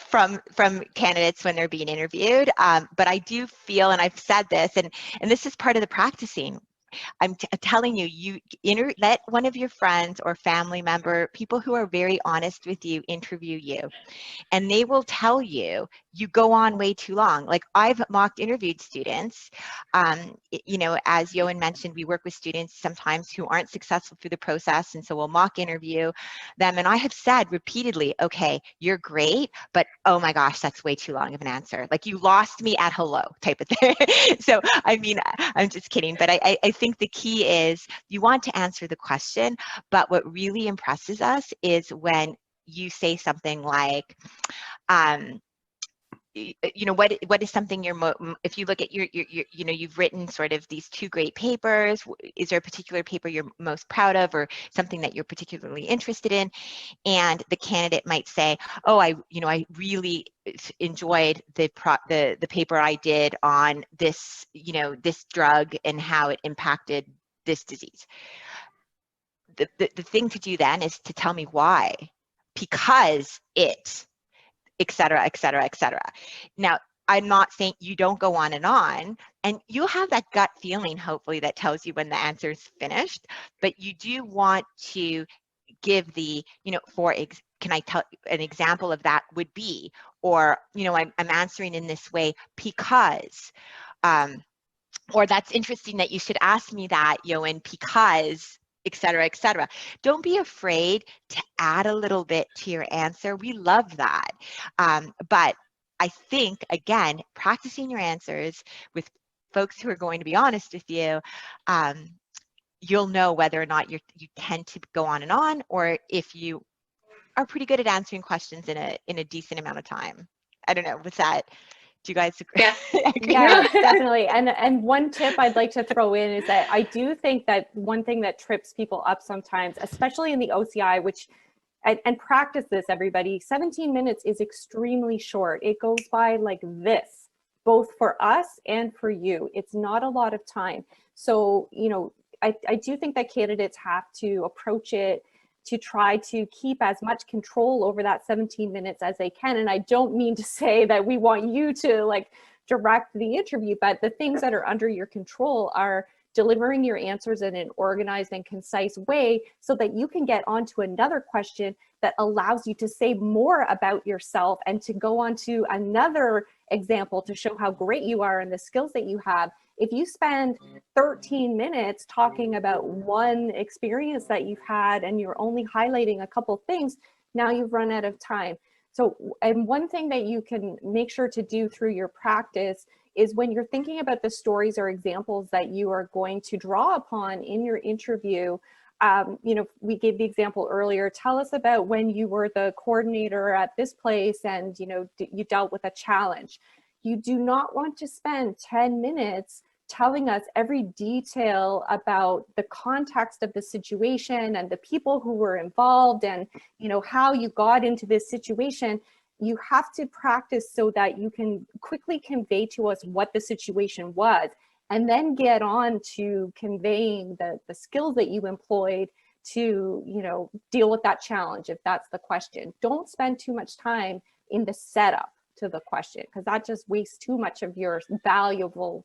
from candidates when they're being interviewed, but I do feel, and I've said this, and this is part of the practicing. I'm telling you, let one of your friends or family member, people who are very honest with you, interview you, and they will tell you, you go on way too long. Like, I've mock interviewed students. You know, as Eowynne mentioned, we work with students sometimes who aren't successful through the process, and so we'll mock interview them. And I have said repeatedly, okay, you're great, but oh my gosh, that's way too long of an answer. Like, you lost me at hello type of thing. So, I mean, I'm just kidding, but I think the key is you want to answer the question, but what really impresses us is when you say something like, you know, what is something if you look at your, you know, you've written sort of these 2 great papers, is there a particular paper you're most proud of, or something that you're particularly interested in? And the candidate might say, oh, I really enjoyed the paper I did on this, you know, this drug and how it impacted this disease. The thing to do then is to tell me why, because it, et cetera, et cetera, et cetera. Now, I'm not saying you don't go on, and you'll have that gut feeling, hopefully, that tells you when the answer is finished, but you do want to give the, you know, can I tell an example of that would be, or, you know, I'm answering in this way because, or that's interesting that you should ask me that, Eowynne, because, et cetera, et cetera. Don't be afraid to add a little bit to your answer. We love that. But I think, again, practicing your answers with folks who are going to be honest with you, you'll know whether or not you tend to go on, or if you are pretty good at answering questions in a decent amount of time. I don't know, with that, do you guys agree? Yeah. Yeah, definitely. And one tip I'd like to throw in is that I do think that one thing that trips people up sometimes, especially in the OCI, which, and practice this, everybody, 17 minutes is extremely short. It goes by like this, both for us and for you. It's not a lot of time. So, you know, I do think that candidates have to approach it to try to keep as much control over that 17 minutes as they can. And I don't mean to say that we want you to like direct the interview, but the things that are under your control are delivering your answers in an organized and concise way so that you can get onto another question that allows you to say more about yourself and to go on to another example to show how great you are and the skills that you have. If you spend 13 minutes talking about one experience that you've had and you're only highlighting a couple things, now you've run out of time. So, and one thing that you can make sure to do through your practice is when you're thinking about the stories or examples that you are going to draw upon in your interview, you know, we gave the example earlier, tell us about when you were the coordinator at this place and, you know, you dealt with a challenge. You do not want to spend 10 minutes telling us every detail about the context of the situation and the people who were involved and, you know, how you got into this situation, you have to practice so that you can quickly convey to us what the situation was, and then get on to conveying the skills that you employed to, you know, deal with that challenge if that's the question. Don't spend too much time in the setup to the question, because that just wastes too much of your valuable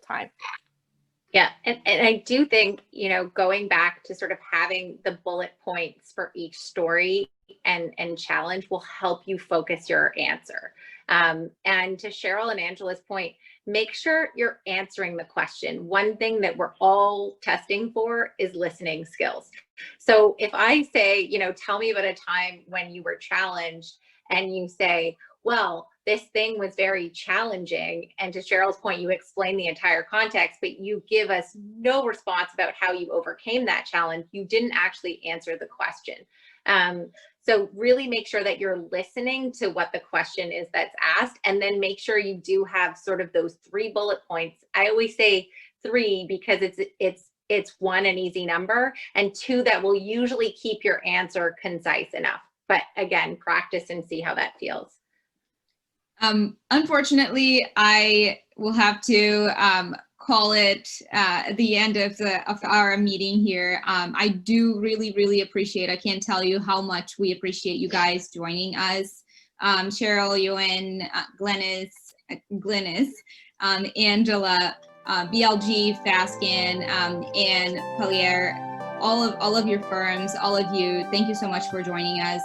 time. Yeah, and I do think, you know, going back to sort of having the bullet points for each story and challenge will help you focus your answer. And to Cheryl and Angela's point, make sure you're answering the question. One thing that we're all testing for is listening skills. So if I say, you know, tell me about a time when you were challenged, and you say, well, this thing was very challenging, and to Cheryl's point, you explain the entire context, but you give us no response about how you overcame that challenge, you didn't actually answer the question. So really make sure that you're listening to what the question is that's asked, and then make sure you do have sort of those 3 bullet points. I always say 3 because it's 1, an easy number, and 2, that will usually keep your answer concise enough. But again, practice and see how that feels. Unfortunately, I will have to call it the end of our meeting here. I do really appreciate, I can't tell you how much we appreciate you guys joining us. Cheryl, Eowynne, Glynnis, Angela, BLG, Fasken, and Paliare, all of your firms, all of you, thank you so much for joining us.